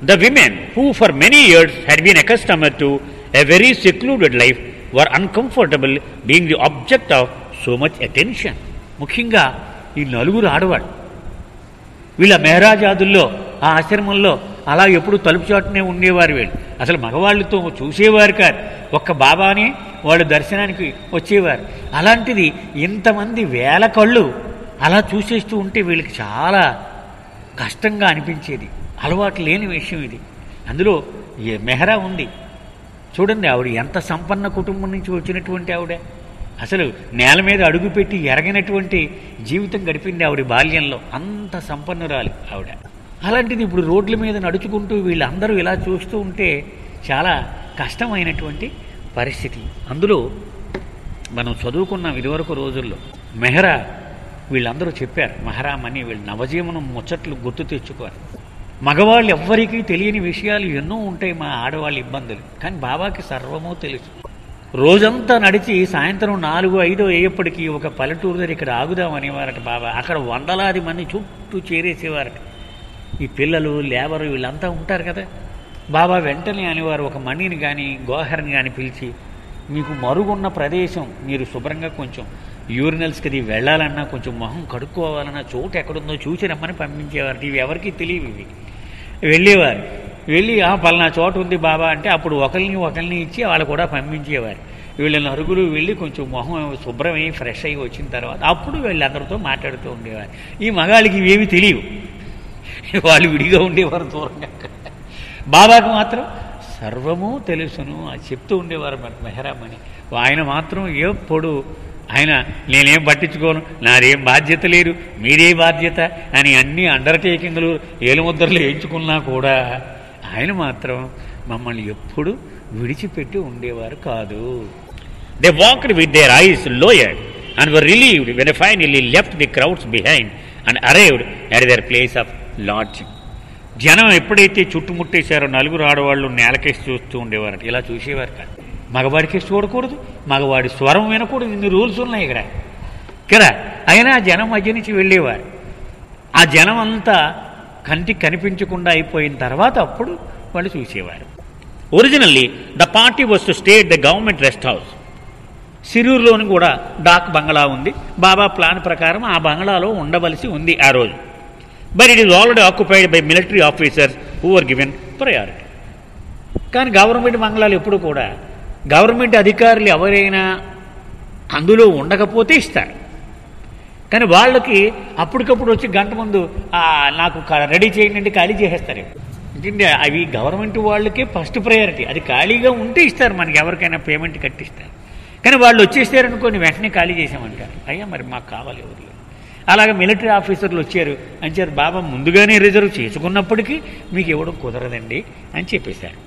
S1: The women who for many years had been accustomed to a very secluded life were uncomfortable being the object of so much attention. ముఖ్యంగా ఈ నలుగురు ఆడవాళ్ళు, వీళ్ళ మెహరాజాదుల్లో ఆ ఆశ్రమంలో అలా ఎప్పుడు తలుపు చాటునే ఉండేవారు. వీళ్ళు అసలు మగవాళ్ళతో చూసేవారు కాదు, ఒక్క బాబాని వాళ్ళు దర్శనానికి వచ్చేవారు. అలాంటిది ఇంతమంది వేల కళ్ళు అలా చూసేస్తూ ఉంటే వీళ్ళకి చాలా కష్టంగా అనిపించేది, అలవాటు లేని విషయం ఇది. అందులో మెహరా ఉంది చూడండి, ఆవిడ ఎంత సంపన్న కుటుంబం నుంచి వచ్చినటువంటి ఆవిడ, అసలు నేల మీద అడుగుపెట్టి ఎరగినటువంటి జీవితం గడిపింది ఆవిడ బాల్యంలో, అంత సంపన్నురాలు ఆవిడ. అలాంటిది ఇప్పుడు రోడ్ల మీద నడుచుకుంటూ వీళ్ళందరూ ఇలా చూస్తూ ఉంటే చాలా కష్టమైనటువంటి పరిస్థితి. అందులో మనం చదువుకున్నాం ఇదివరకు రోజుల్లో, మెహరా వీళ్ళందరూ చెప్పారు, మహరామని వీళ్ళు నవజీవనం ముచ్చట్లు గుర్తు తెచ్చుకోరు. మగవాళ్ళు ఎవ్వరికీ తెలియని విషయాలు ఎన్నో ఉంటాయి, మా ఆడవాళ్ళ ఇబ్బందులు, కానీ బాబాకి సర్వమూ తెలుసు. రోజంతా నడిచి సాయంత్రం 4-5 అయ్యేప్పటికీ ఒక పల్లెటూరు దగ్గర ఇక్కడ ఆగుదాం అనేవారట బాబా. అక్కడ వందలాది మంది చుట్టూ చేరేసేవారట, ఈ పిల్లలు లేబరు వీళ్ళంతా ఉంటారు కదా. బాబా వెంటనే అనేవారు, ఒక మణిని కానీ గోహర్ని కానీ పిలిచి, మీకు మరుగున్న ప్రదేశం మీరు శుభ్రంగా కొంచెం యూరినల్స్కి అది వెళ్ళాలన్నా కొంచెం మొహం కడుక్కోవాలన్నా చోటు ఎక్కడుందో చూసి రమ్మని పంపించేవారు. ఇవి ఎవరికి తెలియవు, ఇవి వెళ్ళేవారు. వెళ్ళి పలానా చోటు ఉంది బాబా అంటే అప్పుడు ఒకరిని ఇచ్చి వాళ్ళు కూడా పంపించేవారు. వీళ్ళ నరుగులు వెళ్ళి కొంచెం మొహం శుభ్రమై ఫ్రెష్ అయ్యి వచ్చిన తర్వాత అప్పుడు వీళ్ళందరితో మాట్లాడుతూ ఉండేవారు. ఈ మగాళ్ళకి ఇవేమి తెలియవు, వాళ్ళు విడిగా ఉండేవారు దూరంగా. బాబాకు మాత్రం సర్వము తెలుసును అది చెప్తూ ఉండేవారు మనకు మెహరామని. ఆయన మాత్రం ఎప్పుడు ఆయన నేనేం పట్టించుకోను, నాదేం బాధ్యత లేదు, మీరే బాధ్యత అని అన్ని అండర్టేకింగ్లు ఏలుముద్రలు వేయించుకున్నా కూడా ఆయన మాత్రం మమ్మల్ని ఎప్పుడు విడిచిపెట్టి ఉండేవారు కాదు. They walked with their eyes lowered and were relieved when finally left the crowds behind and arrived at their place of lodging. జనం ఎప్పుడైతే చుట్టుముట్టేశారో నలుగురు ఆడవాళ్ళు నేలకేసి చూస్తూ ఉండేవారు, ఇలా చూసేవారు కాదు. మగవాడికేసి చూడకూడదు, మగవాడి స్వరం వినకూడదు, ఇన్ని రూల్స్ ఉన్నాయి ఇక్కడ. అయినా జనం మధ్య నుంచి వెళ్ళేవారు. ఆ జనం అంతా కంటికి కనిపించకుండా అయిపోయిన తర్వాత అప్పుడు వాళ్ళు చూసేవారు. Originally the party was to stay at the government rest house. సిరూరులోని కూడా డాక్ బంగ్లా ఉంది. బాబా ప్లాన్ ప్రకారం ఆ బంగ్లాలో ఉండవలసి ఉంది ఆ రోజు. But it is already occupied by military officers who are given priority. కానీ గవర్నమెంట్ బంగ్లాలు ఎప్పుడు కూడా గవర్నమెంట్ అధికారులు ఎవరైనా అందులో ఉండకపోతే ఇస్తారు. కానీ వాళ్ళకి అప్పటికప్పుడు వచ్చి గంట ముందు నాకు రెడీ చేయండి అంటే ఖాళీ చేసేస్తారు. ఎందుకంటే అవి గవర్నమెంట్ వాళ్ళకే ఫస్ట్ ప్రయారిటీ. అది ఖాళీగా ఉంటే ఇస్తారు, మనకి ఎవరికైనా పేమెంట్ కట్టిస్తారు. కానీ వాళ్ళు వచ్చేసారనుకోని వెంటనే ఖాళీ చేసామంటారు. అయ్యా మరి మాకు కావాలి ఎవరు. అలాగే మిలిటరీ ఆఫీసర్లు వచ్చారు అని చెప్పి బాబా ముందుగానే రిజర్వ్ చేసుకున్నప్పటికీ మీకు ఇవ్వడం కుదరదండి అని చెప్పేశారు.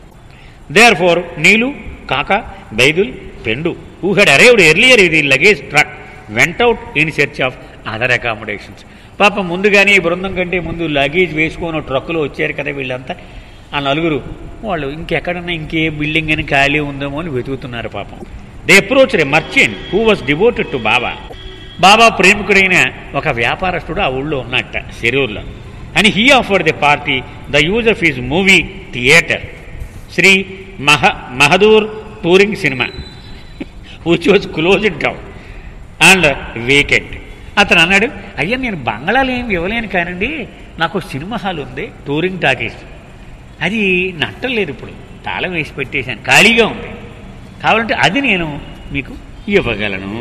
S1: There four Nilu, Kaka, Baidul, Pendu who had arrived earlier with luggage truck went out in search of other accommodations. పాపం ముందుగానే ఈ బృందం కంటే ముందు లగేజ్ వేసుకొని ట్రక్కులో వచ్చారు కదా వీళ్ళంతా. ఆ నలుగురు వాళ్ళు ఇంకెక్కడన్నా ఇంకే బిల్డింగ్ అని ఖాళీ ఉందేమో అని వెతుకుతున్నారు పాపం. They approached a merchant who was devoted to Baba. Baba ప్రేమికుడైన ఒక వ్యాపారస్తుడు ఆ ఊళ్ళో ఉన్నట్ట శరూర్లో. And he offered the party the use of his movie theatre Shri Mahadur touring cinema which was closed down and vacant. అతను అన్నాడు, అయ్యా నేను బంగ్లాలు ఏమి ఇవ్వలేను కానండి, నాకు సినిమా హాల్ ఉంది టూరింగ్ టాకీస్, అది నట్టలేదు, ఇప్పుడు తాళం వేసి పెట్టేశాను, ఖాళీగా ఉంది, కావాలంటే అది నేను మీకు ఇవ్వగలను.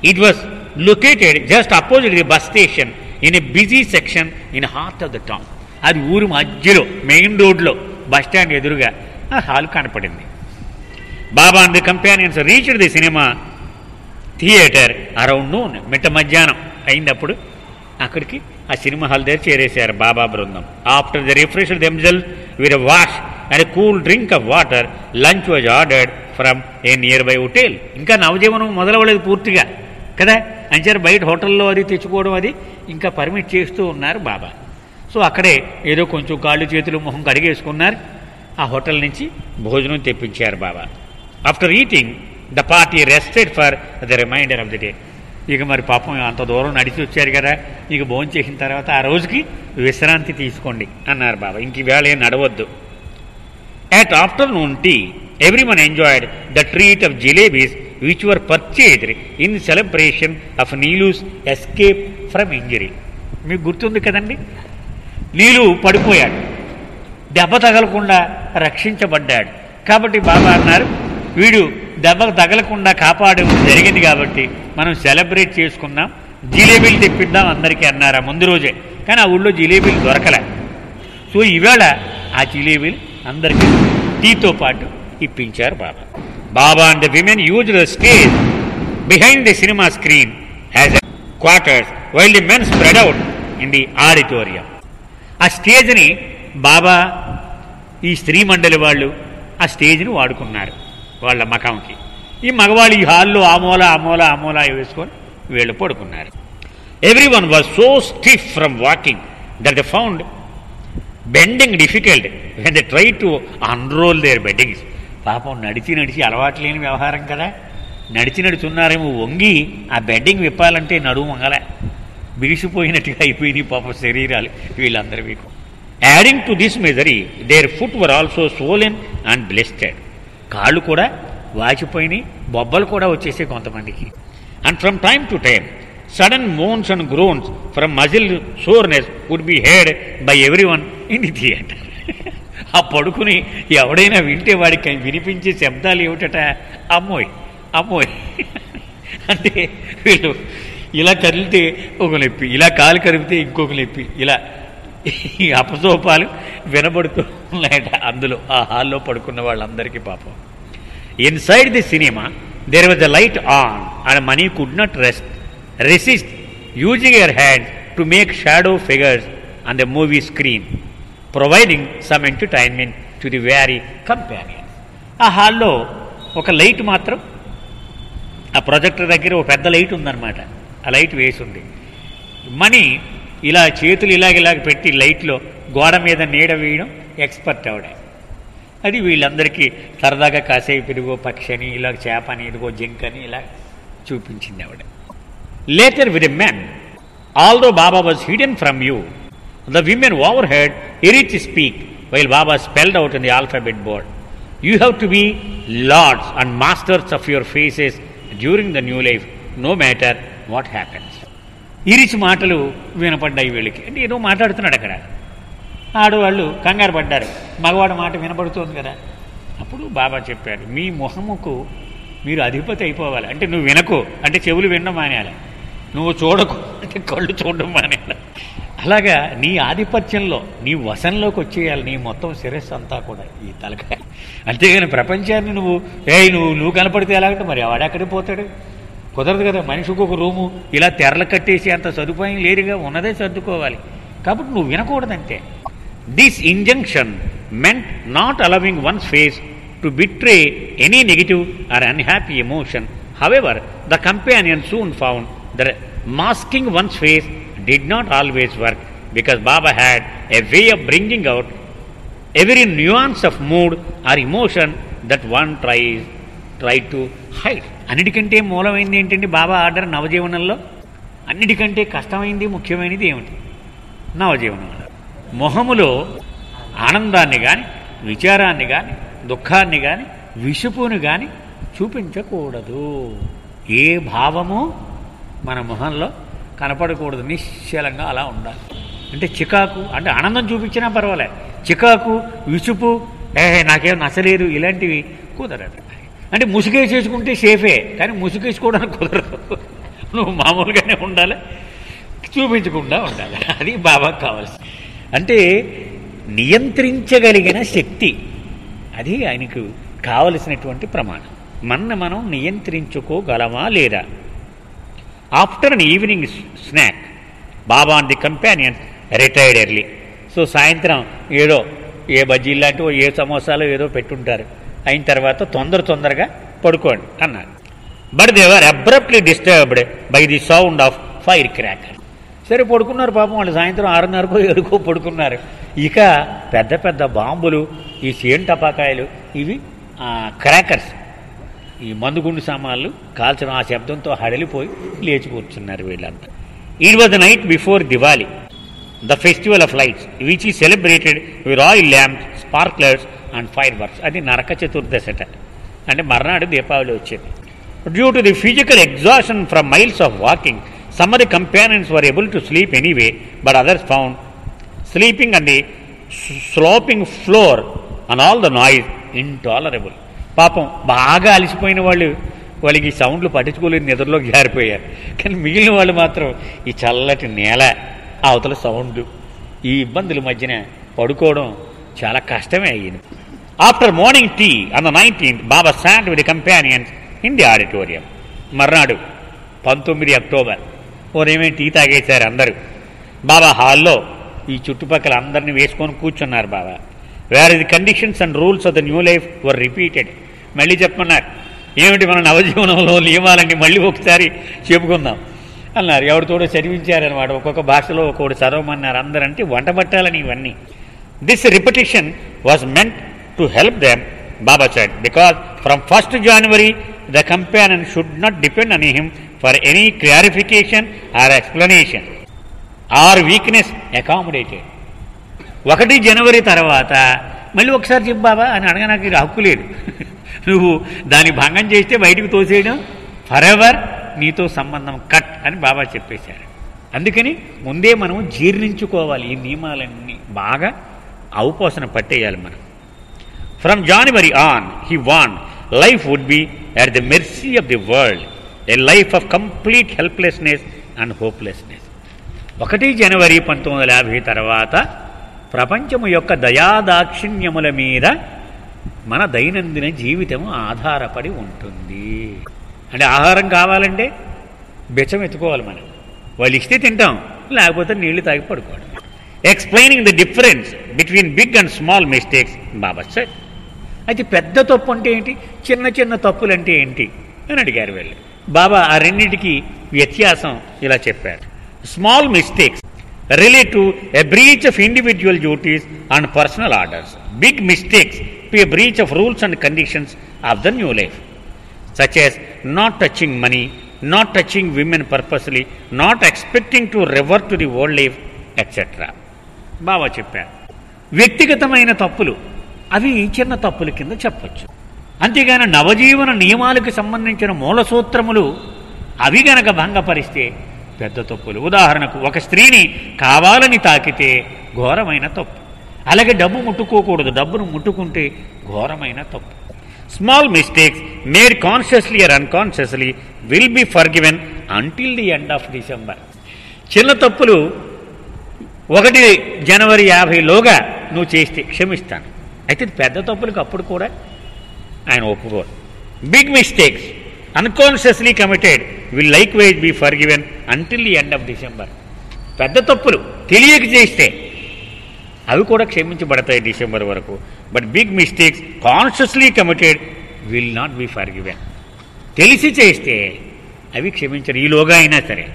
S1: It was located just opposite the bus station in a busy section in heart of the town. అది ఊరు మధ్యలో మెయిన్ రోడ్లో బస్ స్టాండ్ ఎదురుగా ఆ హాల్ కనపడింది. Baba and the companions reached the cinema theatre around noon. మిట్ట మధ్యాహ్నం అయినప్పుడు అక్కడికి ఆ సినిమా హాల్ దగ్గర చేరేశారు బాబా బృందం. After the refreshed themselves with a wash and a cool drink of water lunch was ordered from A near by hotel. ఇంకా నవజీవనం మొదలవలేదు పూర్తిగా కదా, అంచారు బయట హోటల్లో అది తెచ్చుకోవడం అది ఇంకా పర్మిట్ చేస్తూ ఉన్నారు బాబా. సో అక్కడే ఏదో కొంచెం కాళ్ళు చేతులు మొహం కడిగేసుకున్నారు. ఆ హోటల్ నుంచి భోజనం తెప్పించారు Baba. After eating the party rested for the remainder of the day. ఇక మరి పాపం అంత దూరం నడిచి వచ్చారు కదా, ఇక భోజనం చేసిన తర్వాత ఆ రోజుకి విశ్రాంతి తీసుకోండి అన్నారు బాబా, ఇంక ఈవేళ ఏం నడవద్దు. At afternoon tea, everyone enjoyed the treat of jalebis which were purchased in celebration of Neelu's escape from injury. మీకు గుర్తుంది కదండి, నీలు పడిపోయాడు, దెబ్బ తగలకుండా రక్షించబడ్డాడు. కాబట్టి బాబా అన్నారు, వీడు దెబ్బకు తగలకుండా కాపాడడం జరిగింది కాబట్టి మనం సెలబ్రేట్ చేసుకుందాం, జిలేబీలు తెప్పిద్దాం అందరికీ అన్నారు ఆ ముందు రోజే. కానీ ఆ ఊళ్ళో జిలేబీలు దొరకలే. సో ఈవేళ ఆ జిలేబీలు అందరికీ టీతో పాటు ఇప్పించారు Baba. Baba and the women used the stage behind the cinema screen as a quarters while the men spread out in the auditorium. ఆ స్టేజ్ని బాబా ఈ స్త్రీ మండలి వాళ్ళు ఆ స్టేజ్ని వాడుకున్నారు వాళ్ళ మకంకి. ఈ మగవాళ్ళు ఈ హాల్లో ఆమోలా వేసుకొని వీళ్ళు పడుకున్నారు. Everyone was so stiff from walking that they found bending difficult when they tried to unroll their beddings. పాపం నడిచి అలవాటు లేని వ్యవహారం కదా, నడుచున్నారేమో వంగి ఆ బెడ్డింగ్ విప్పాలంటే నడుము వంగలే, బిగిసిపోయినట్టుగా అయిపోయింది పాపం శరీరాలు వీళ్ళందరివి. Adding to this misery their foot were also swollen and blistered. కాళ్ళు కూడా వాచిపోయినాయి, బొబ్బలు కూడా వచ్చేసాయి కొంతమందికి. And from time to time sudden moans and groans from muscle soreness would be heard by everyone in the theatre. ఆ పడుకుని ఎవడైనా వింటే వాడికి వినిపించే శబ్దాలు ఏమిటట, అమ్మోయ్ అంటే వీళ్ళు ఇలా కదిలితే ఒక నొప్పి, ఇలా కాలు కరిపితే ఇంకొక నొప్పి, ఇలా ఈ అపసోపాలు వినబడుతూ ఉన్నాయట అందులో ఆ హాల్లో పడుకున్న వాళ్ళందరికీ పాపం. Inside the cinema there was the light on and Mani could not resist using her hands to make shadow figures on the movie screen, providing some entertainment to the weary companions. ఆ హాల్లో ఒక లైట్ మాత్రం, ఆ projector దగ్గర ఒక పెద్ద light ఉందన్నమాట, ఆ లైట్ వేసి ఉంది. మనీ ఇలా చేతులు ఇలాగ పెట్టి లైట్లో గోడ మీద నీడ వేయడం ఎక్స్పర్ట్ ఆవిడ. అది వీళ్ళందరికీ సరదాగా కాసేపు ఇదిగో పక్షి అని, ఇలా చేప అని, ఇదిగో జింక్ అని ఇలా చూపించింది ఆవిడ. Later with the men, although Baba was hidden from view, the women overheard Erich speak while Baba spelled out on the alphabet board, "You have to be lords and masters of your faces during the new life, no matter what happens." ఇరిచి మాటలు వినపడ్డాయి వీళ్ళకి. అంటే ఏదో మాట్లాడుతున్నాడు అక్కడ. ఆడవాళ్ళు కంగారు పడ్డారు, మగవాడు మాట వినపడుతోంది కదా. అప్పుడు బాబా చెప్పారు, మీ మొహముకు మీరు అధిపతి అయిపోవాలి. అంటే నువ్వు వినకు అంటే చెవులు వినడం మానేయాలి, నువ్వు చూడకు అంటే కళ్ళు చూడడం మానేయాలి. అలాగా నీ ఆధిపత్యంలో, నీ వశంలోకి వచ్చేయాలి నీ మొత్తం శిరస్సు అంతా కూడా, ఈ తలకాయ. అంతేగాని ప్రపంచాన్ని నువ్వు కనపడితే ఎలాగంటే మరి వాడెక్కడికి పోతాడు? కుదరదు కదా. మనిషికి ఒక రూము ఇలా తెరలు కట్టేసి అంత సదుపాయం లేరుగా, ఉన్నదే సర్దుకోవాలి. కాబట్టి నువ్వు వినకూడదంతే. This injunction meant not allowing one's face to betray any negative or unhappy emotion. However, the companion soon found that masking one's face did not always work, because Baba had a way of bringing out every nuance of mood or emotion that one tried to hide. అన్నిటికంటే మూలమైంది ఏంటంటే బాబా order నవజీవనంలో అన్నిటికంటే కష్టమైంది ముఖ్యమైనది ఏమిటి? నవజీవనం. మొహములో ఆనందాన్ని కానీ, విచారాన్ని కానీ, దుఃఖాన్ని కానీ, విసుపుని కానీ చూపించకూడదు. ఏ భావము మన మొహంలో కనపడకూడదు. నిశ్చలంగా అలా ఉండాలి. అంటే చికాకు, అంటే ఆనందం చూపించినా పర్వాలే, చికాకు, విసుపు, నాకేం నచ్చలేదు ఇలాంటివి కుదరదు. అంటే ముసుగేసేసుకుంటే సేఫే, కానీ ముసుగేసుకోవడానికి కుదరదు. నువ్వు మామూలుగానే ఉండాలి, చూపించకుండా ఉండాలి. అది బాబాకు కావాల్సింది. అంటే నియంత్రించగలిగిన శక్తి, అది ఆయనకు కావలసినటువంటి ప్రమాణం. మనం నియంత్రించుకోగలమా లేదా? After an evening snack, Baba and the companions retired early. So సాయంత్రం ఏదో ఏ బజ్జీ లాంటివో ఏ సమోసాలో ఏదో పెట్టుంటారు. అయిన తర్వాత తొందరగా పడుకోండి అన్నారు. But they were abruptly disturbed by the sound of fire cracker. సరే పడుకున్నారు పాపం వాళ్ళు. సాయంత్రం 6:30కో 7కో పడుకున్నారు. ఇక పెద్ద పెద్ద బాంబులు, ఈ సేన్ టపాకాయలు, ఇవి క్రాకర్స్, ఈ మందుగుండు సామాన్లు కాల్చడం, ఆ శబ్దంతో హడలిపోయి లేచి కూర్చున్నారు వీళ్ళంతా. It was the night before Diwali, the festival of lights which is celebrated with oil lamps, sparklers and fireworks. అది నరక చతుర్దశట, అంటే మర్నాడు దీపావళి వచ్చేది. Due to the physical exhaustion from miles of walking, some of the companions were able to sleep anyway, but others found sleeping on the sloping floor and all the noise intolerable. పాపం బాగా అలసిపోయిన వాళ్ళకి ఈ సౌండ్లు పట్టించుకోలేని నిద్రలోకి జారిపోయారు. కానీ మిగిలిన వాళ్ళు మాత్రం ఈ చల్లటి నేల, అవతల సౌండ్, ఈ ఇబ్బందుల మధ్యన పడుకోవడం చాలా కష్టమే అయ్యింది. After morning tea on the 19th, Baba sat with the companions in the auditorium. మర్నాడు 19 అక్టోబర్ ఉదయమే టీ తాగేశారు అందరూ. బాబా హాల్లో ఈ చుట్టుపక్కల అందరినీ వేసుకొని కూర్చున్నారు Baba. Where the conditions and rules of the new life were repeated. మళ్ళీ చెప్పమన్నారు, ఏమిటి మన నవజీవనంలో నియమాలన్నీ మళ్ళీ ఒకసారి చెప్పుకుందాం అన్నారు. ఎవరితోడో చదివించారనమాట, ఒక్కొక్క భాషలో ఒక్కొక్కటి చదవమన్నారు. అందరంటే వంట పట్టాలని ఇవన్నీ. This repetition was meant to help them, Baba said, because from 1st January the companion should not depend on him for any clarification or explanation or weakness accommodated. 1 జనవరి తర్వాత మళ్ళీ ఒకసారి చెప్పు బాబా అని అడగడానికి హక్కు లేదు. నువ్వు దాన్ని భంగం చేస్తే బయటకు తోసేయడం, ఫరెవర్ నీతో సంబంధం కట్ అని బాబా చెప్పేశారు. అందుకని ముందే మనం జీర్ణించుకోవాలి ఈ నియమాలన్నీ, బాగా అవపోసన పట్టేయాలి మనం. From January on, he warned, life would be at the mercy of the world, a life of complete helplessness and hopelessness. 1 జనవరి 1950 తర్వాత ప్రపంచము యొక్క దయాదాక్షిణ్యముల మీద మన దైనందిన జీవితం ఆధారపడి ఉంటుంది. అంటే ఆహారం కావాలంటే బెచ్చం ఎత్తుకోవాలి మనం, వాళ్ళు ఇస్తే తింటాం, లేకపోతే నీళ్లు తాగి పడుకోవడం. Explaining the difference between big and small mistakes, Baba said. అయితే పెద్ద తప్పు అంటే ఏంటి, చిన్న చిన్న తప్పులు అంటే ఏంటి అని అడిగారు వీళ్ళు. బాబా ఆ రెండింటికి వ్యత్యాసం ఇలా చెప్పారు. Small mistakes relate to a breach of individual duties and personal orders. Big mistakes to a breach of rules and conditions of the new life, such as not touching money, not touching women purposely, not expecting to revert to the old life, etc. బాబా చెప్పారు. వ్యక్తిగతమైన తప్పులు అవి చిన్న తప్పుల కింద చెప్పచ్చు. అంతేగాని నవజీవన నియమాలకు సంబంధించిన మూల సూత్రములు అవి గనక భంగపరిస్తే పెద్ద తప్పులు. ఉదాహరణకు ఒక స్త్రీని కావాలని తాకితే ఘోరమైన తప్పు. అలాగే డబ్బు ముట్టుకోకూడదు, డబ్బును ముట్టుకుంటే ఘోరమైన తప్పు. Small mistakes made consciously or unconsciously will be forgiven until the end of December. చిన్న తప్పులు 1 జనవరి 50లోగా నువ్వు చేస్తే క్షమిస్తాను. అయితే పెద్ద తప్పులకు అప్పుడు కూడా ఆయన ఒప్పుకోరు. Big mistakes unconsciously committed will likewise be forgiven until the end of December. పెద్ద తప్పులు తెలియక చేస్తే అవి కూడా క్షమించబడతాయి డిసెంబర్ వరకు. But big mistakes consciously committed will not be forgiven. తెలిసి చేస్తే అవి క్షమించరు ఈలోగా అయినా సరే.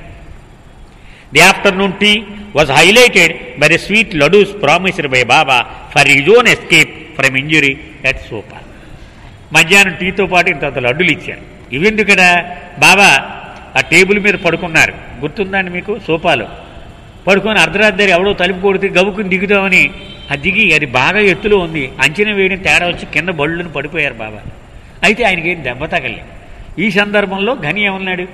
S1: The afternoon tea was highlighted by the sweet laddoos promised by Baba for his own escape from injury at Sopa. మధ్యాహ్నం టీతో పాటు ఇంత లడ్డులు ఇచ్చారు. ఇవెందుకు కదా, బాబా ఆ టేబుల్ మీద పడుకున్నారు, గుర్తుందండి మీకు? సోఫాలో పడుకొని అర్ధరాత్రి ఎవడో తలుపు కొడితే గబుకుని దిగుతామని దిగి అది బాగా ఎత్తులో ఉంది, అంచనా వేయడం తేడా వచ్చి కింద బళ్ళుని పడిపోయారు బాబా. అయితే ఆయనకి ఏం దెబ్బ తగలేదు. ఈ సందర్భంలో ఘని ఏమన్నాడు,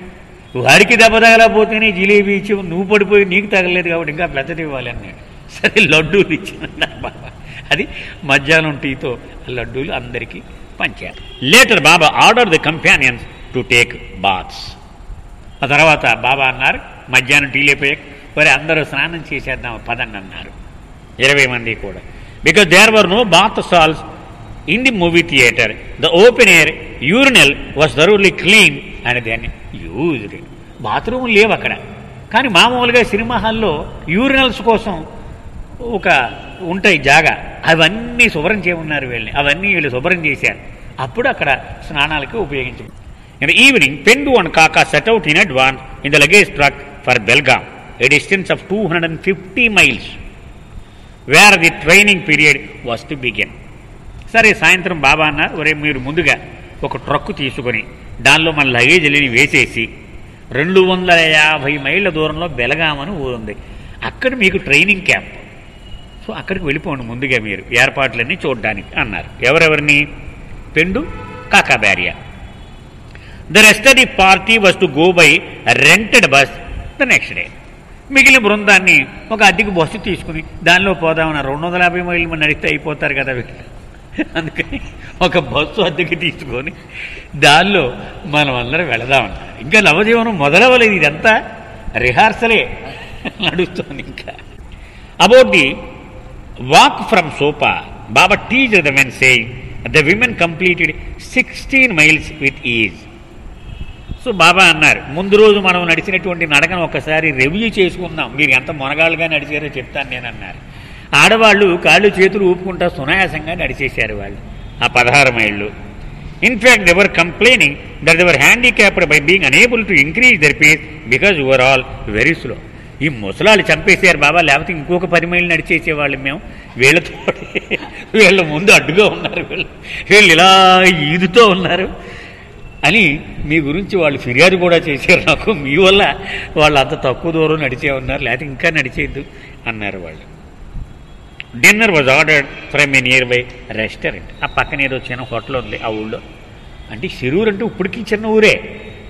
S1: వాడికి దెబ్బ తగలకపోతేనే జిలేబీ ఇచ్చి నువ్వు పడిపోయి నీకు తగలేదు కాబట్టి ఇంకా పెద్దది ఇవ్వాలి అన్నాడు. సరే లడ్డూలు ఇచ్చిన్నారు బాబా. అది మధ్యాహ్నం టీతో లడ్డూలు అందరికీ పంచారు. Later Baba order the companions to take baths. ఆ తర్వాత బాబా అన్నారు, మధ్యాహ్నం టీ లేపోయాక మరి అందరూ స్నానం చేసేద్దాం పదండి అన్నారు, 20 మంది కూడా. Because there were no bath stalls in the movie theatre. The open air urinal was thoroughly clean and then used. Bathroom లేవు అక్కడ, కానీ మామూలుగా సినిమా హాల్లో యూరినల్స్ కోసం ఒక ఉంటాయి జాగా, అవన్నీ శుభ్రం చేయమన్నారు వీళ్ళని. అవన్నీ వీళ్ళు శుభ్రం చేశారు. అప్పుడు అక్కడ స్నానాలకి ఉపయోగించారు. In the evening, Pendu and Kaka set out in advance in the luggage truck for Belgaum, a distance of 250 miles, where the training period was to begin. సరే సాయంత్రం బాబా అన్నారు, ఒరే మీరు ముందుగా ఒక ట్రక్కు తీసుకొని దానిలో మన లగేజీలని వేసేసి 250 మైళ్ళ దూరంలో బెలగాం అని ఊరుంది, అక్కడ మీకు ట్రైనింగ్ క్యాంప్, సో అక్కడికి వెళ్ళిపోండి ముందుగా మీరు ఏర్పాట్లన్నీ చూడడానికి అన్నారు. ఎవరెవరిని? పెండు, కాకా భార్య. The rest of the party was to go by a rented bus the next day. మిగిలిన బృందాన్ని ఒక అద్దెకి బస్సు తీసుకుని దానిలో పోదామన్న 250 మైళ్ళు నడిస్తే అయిపోతారు కదా వీళ్ళు. అందుకని ఒక బస్సు అద్దెకి తీసుకొని దానిలో మనం అందరం వెళదామన్నారు. ఇంకా నవజీవనం మొదలవలేదు, ఇదంతా రిహార్సలే నడుస్తుంది. ఇంకా about the walk from Sopa, Baba teased the men saying the women completed 16 miles with ease. So Baba అన్నారు, ముందు రోజు మనం నడిచినటువంటి నడకను ఒక్కసారి రివ్యూ చేసుకుందాం, మీరు ఎంత మొనగాళ్ళుగా నడిచారో చెప్తాను నేను అన్నారు. ఆడవాళ్ళు కాళ్ళు చేతులు ఊపుకుంటా సునాయాసంగా నడిచేశారు వాళ్ళు ఆ 16 మైళ్ళు. In fact they were complaining that they were handicapped by being unable to increase their pace because you are all very slow. ఈ ముసలాళ్ళు చంపేశారు బాబా, లేకపోతే ఇంకొక 10 మైళ్ళు నడిచేసేవాళ్ళు మేము, వీళ్ళతో వీళ్ళు ముందు అడ్డుగా ఉన్నారు, వీళ్ళు ఇలా ఈదుతో ఉన్నారు అని మీ గురించి వాళ్ళు ఫిర్యాదు కూడా చేశారు నాకు, మీ వల్ల వాళ్ళు అంత తక్కువ దూరం నడిచే ఉన్నారు, లేకపోతే ఇంకా నడిచేద్దు అన్నారు వాళ్ళు. Dinner was ordered from A near by restaurant. ఆ పక్కన ఏదో చిన్న హోటల్ ఉంది ఆ ఊళ్ళో. అంటే సిరూరు అంటే ఇప్పటికీ చిన్న ఊరే,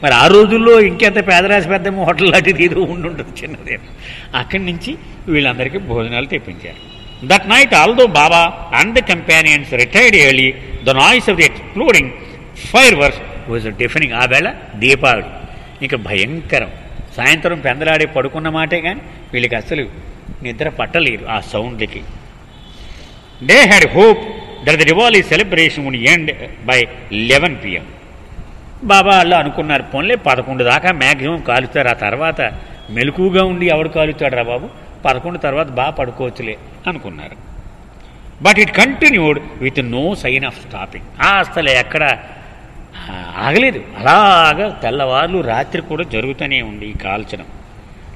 S1: మరి ఆ రోజుల్లో ఇంకెంత పేదరాశి పెద్దమ్మ హోటల్ లాంటిది ఏదో ఉండుంటుంది చిన్నదే. అక్కడి నుంచి వీళ్ళందరికీ భోజనాలు తెప్పించారు. That night although Baba and the companions retired early, the noise of the exploding fireworks was deafening. ఆ వేళ దీపావళి ఇంకా భయంకరం. సాయంత్రం పెందలాడే పడుకున్న మాటే కానీ వీళ్ళకి అసలు నిద్ర పట్టలేరు ఆ సౌండ్కి. They had hope that the Diwali celebration would end by 11 PM. Baba వాళ్ళు అనుకున్నారు, పోన్లే 11 దాకా మ్యాక్సిమం కాలుస్తారు, ఆ తర్వాత మెలకుగా ఉండి ఎవడు కాలుతాడు రా బాబు, 11 తర్వాత బాగా పడుకోవచ్చులే అనుకున్నారు. But it continued with no sign of stopping. అసలు ఎక్కడ ఆగలేదు, అలాగా తెల్లవార్లు రాత్రి కూడా జరుగుతూనే ఉంది ఈ కాల్చడం.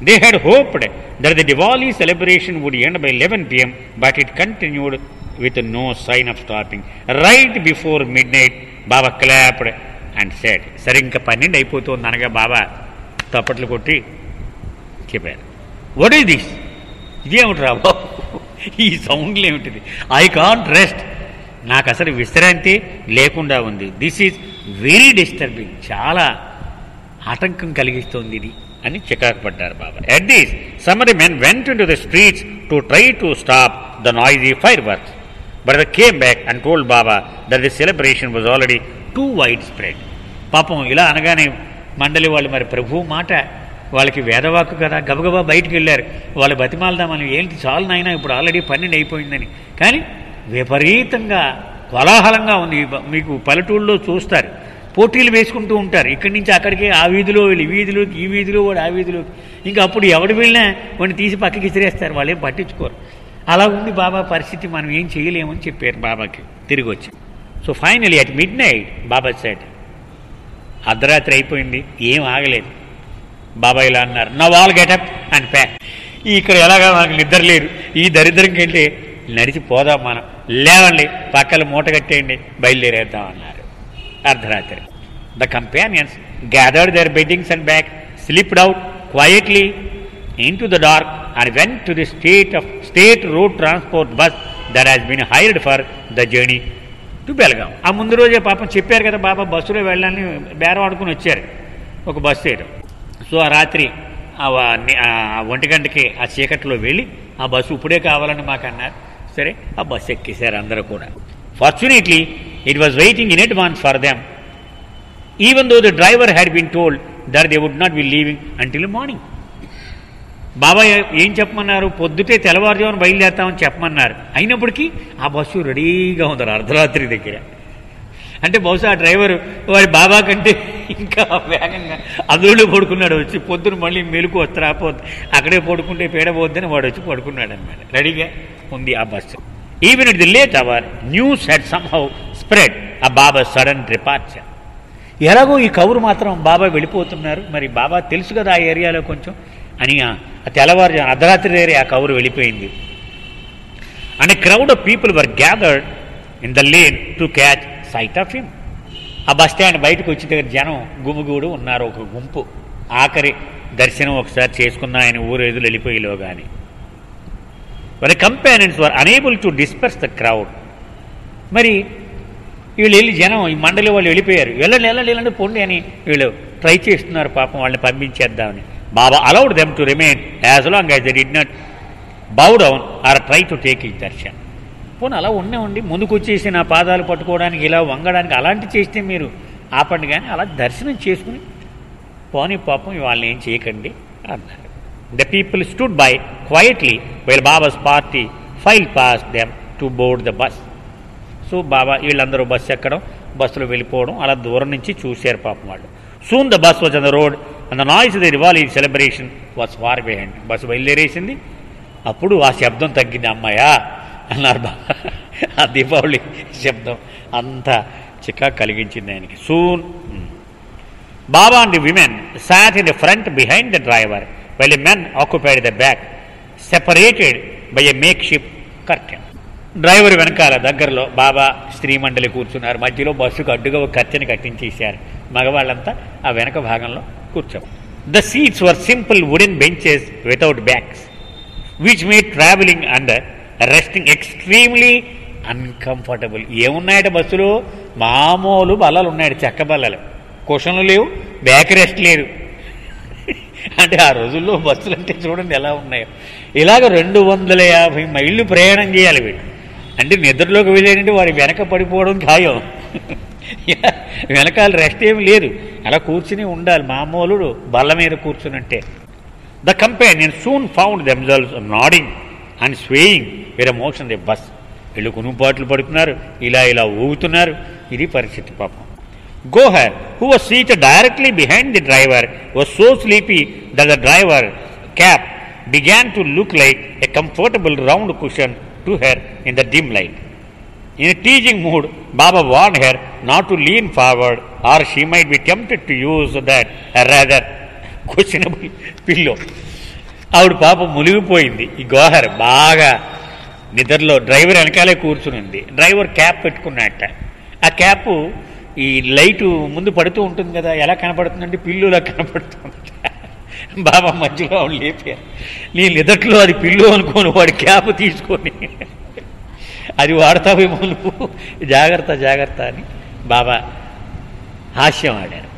S1: They had hoped that the Diwali celebration would end by 11 PM, but it continued with no sign of stopping. Right before midnight Baba clapped and said. సరే ఇంకా 12 అయిపోతుంది అనగా బాబా తప్పట్లు కొట్టి చెప్పారు, వాట్ ఈజ్ దిస్? ఇదేమిటి రా బాబు, ఈ సౌండ్లు ఏమిటిది? ఐ కాంట్ రెస్ట్, నాకు అసలు విశ్రాంతి లేకుండా ఉంది. దిస్ ఈజ్ వెరీ డిస్టర్బింగ్, చాలా ఆటంకం కలిగిస్తుంది ఇది అని చికాకు పడ్డారు Baba. At this some of the men went into the streets to try to stop the noisy fireworks, but they came back and told Baba that the celebration was already too widespread. పాపం ఇలా అనగానే మండలి వాళ్ళు మరి ప్రభు మాట వాళ్ళకి వేదవాక్కు కదా, గబగబా బయటికి వెళ్ళారు. వాళ్ళు బతిమాలదామని, ఏంటి చాలు నాయన ఇప్పుడు ఆల్రెడీ 12 అయిపోయిందని. కానీ విపరీతంగా కోలాహలంగా ఉంది. మీకు పల్లెటూళ్ళలో చూస్తారు, పోటీలు వేసుకుంటూ ఉంటారు. ఇక్కడి నుంచి అక్కడికి, ఆ వీధిలో వీళ్ళు ఈ వీధిలోకి, ఈ వీధిలో వాడు ఆ వీధిలోకి. ఇంకా అప్పుడు ఎవడు వెళ్ళినా వాడిని తీసి పక్కకి ఇసిరేస్తారు, వాళ్ళేం పట్టించుకోరు. అలా ఉంది బాబా పరిస్థితి, మనం ఏం చేయలేమని చెప్పారు బాబాకి తిరిగి వచ్చి. So finally at mid night Baba said, అర్ధరాత్రి అయిపోయింది, ఏం ఆగలేదు. బాబా ఇలా అన్నారు, now all getup and pack. ఇక్కడ ఎలాగా మనకు నిద్ర లేదు, ఈ దరిద్రంకి వెళ్ళి నడిచిపోదాం మనం, లేవండి పక్కల మూట కట్టేయండి, బయలుదేరేద్దాం అన్నారు. అర్ధరాత్రి. The companions gathered their beddings and bag, slipped out quietly into the dark and went to the state road transport bus that has been hired for the journey to Belgaum. ఆ ముందు రోజే పాపం చెప్పారు కదా బాబా, బస్సులో వెళ్ళాలని బేరం ఆడుకుని వచ్చారు ఒక బస్సు వేయడం. సో ఆ రాత్రి 1 గంటకి ఆ చీకట్లో వెళ్ళి ఆ బస్సు ఇప్పుడే కావాలని మాకు అన్నారు. సరే ఆ బస్సు ఎక్కేశారు అందరూ కూడా. Fortunately it was waiting in advance for them, even though the driver had been told that they would not be leaving until morning. Baba ఏం చెప్పమన్నారు, పొద్దుటే తెల్లవారుజామున బయలుదేరుతామని చెప్పమన్నారు. అయినప్పటికీ ఆ బస్సు రెడీగా ఉంది అర్ధరాత్రి దగ్గర. అంటే బహుశా ఆ డ్రైవరు వాడి బాబా కంటే ఇంకా వేగంగా అందులో పడుకున్నాడు. వచ్చి పొద్దున మళ్ళీ మెలకు వస్తారు, అక్కడే పడుకుంటే పేడబోద్దని వాడు వచ్చి పడుకున్నాడు అనమాట. రెడీగా ఉంది ఆ bus. Even it the late hour news had somehow spread ఆ బాబా సడన్ డిపార్చర్. ఎలాగో ఈ కబురు మాత్రం బాబా వెళ్ళిపోతున్నారు, మరి బాబా తెలుసు కదా ఆ ఏరియాలో కొంచెం అని ఆ తెల్లవారు అర్ధరాత్రి దగ్గర ఆ కబురు వెళ్ళిపోయింది. And a crowd of people were gathered in the lane to catch sight of him. ఆ బస్ స్టాండ్ బయటకు వచ్చి దగ్గర జనం గుమిగూడు ఉన్నారు, ఒక గుంపు. ఆఖరి దర్శనం ఒకసారి చేసుకున్న ఆయన ఊరు ఎదురు వెళ్ళిపోయేలో కానీ. మరి companions were unable to disperse the crowd. మరి వీళ్ళు వెళ్ళి జనం ఈ మండలి వాళ్ళు వెళ్ళిపోయారు. వెళ్ళండి పొండి అని వీళ్ళు ట్రై చేస్తున్నారు పాపం, వాళ్ళని పంపించేద్దామని. Baba allowed them to remain as long as they did not bow down or try to take his darshan. పోనీ అలా ఉండి ముందుకు వచ్చేసి నా పాదాలు పట్టుకోవడానికి, ఇలా వంగడానికి అలాంటి చేస్తే మీరు ఆపండి, కానీ అలా దర్శనం చేసుకుని పోనీ పాపం వాళ్ళని ఏం చేయకండి అన్నారు. The people stood by quietly while Baba's party filed past them to board the bus. So Baba వీళ్ళందరూ బస్సు ఎక్కడం, బస్సులో వెళ్ళిపోవడం అలా దూరం నుంచి చూశారు పాపం వాళ్ళు. Soon the bus was on the road and the noise the Diwali celebration was far behind. Bus బయలుదేరేసింది, అప్పుడు ఆ శబ్దం తగ్గింది. అమ్మాయా అన్నారు బాబా. ఆ దీపావళి శబ్దం అంతా చికాకు కలిగించింది ఆయనకి. Soon Baba and the women sat in the front behind the driver while the men occupied the back separated by a make ship curtain. Driver వెనకాల దగ్గరలో బాబా స్త్రీ మండలి కూర్చున్నారు. మధ్యలో బస్సుకు అడ్డుగా ఒక కర్టెని కట్టించేశారు. మగవాళ్ళంతా ఆ వెనక భాగంలో కూర్చోరు. The seats were simple wooden benches without backs which made travelling and resting extremely uncomfortable. ఏమున్నాయట బస్సులో, మామూలు బల్లలు ఉన్నాయట, చెక్క బల్లలు, కుషన్లు లేవు, బ్యాక్ రెస్ట్ లేదు. అంటే ఆ రోజుల్లో బస్సులు అంటే చూడండి ఎలా ఉన్నాయో. ఇలాగ 250 మైళ్ళు ప్రయాణం చేయాలి వీళ్ళు. అంటే నిద్రలోకి వెళ్ళారంటే వాడి వెనక పడిపోవడం ఖాయం. వెనకాల రెస్ట్ ఏమి లేదు, అలా కూర్చుని ఉండాలి, మామూలు బల్ల మీద కూర్చునంటే. The companions soon found themselves nodding and swaying with emotion the bus. వీళ్ళు కునుపాట్లు పడుతున్నారు, ఇలా ఊగుతున్నారు. ఇది పరిస్థితి పాపం. Gohar, who was seated directly behind the driver, was so sleepy that the driver cap began to look like a comfortable round cushion to her in the dim light. In a teasing mood, Baba warned her not to lean forward or she might be tempted to use that rather questionable pillow. ఆవిడ పాపం మునిగిపోయింది. ఈ గోహర్ బాగా నిద్రలో driver వెనకాలే కూర్చునింది. Driver cap పెట్టుకున్నట్ట. ఆ cap ఈ light ముందు పడుతూ ఉంటుంది కదా, ఎలా కనపడుతుందంటే పిల్లులా కనపడుతుంది. బాబా మధ్యలో ఆవిడ లేపారు. నీ నిదట్లో అది పిల్లు అనుకోని వాడి క్యాప్ తీసుకొని అది వాడతావేమో నువ్వు, జాగ్రత్త అని బాబా హాస్యం ఆడారు.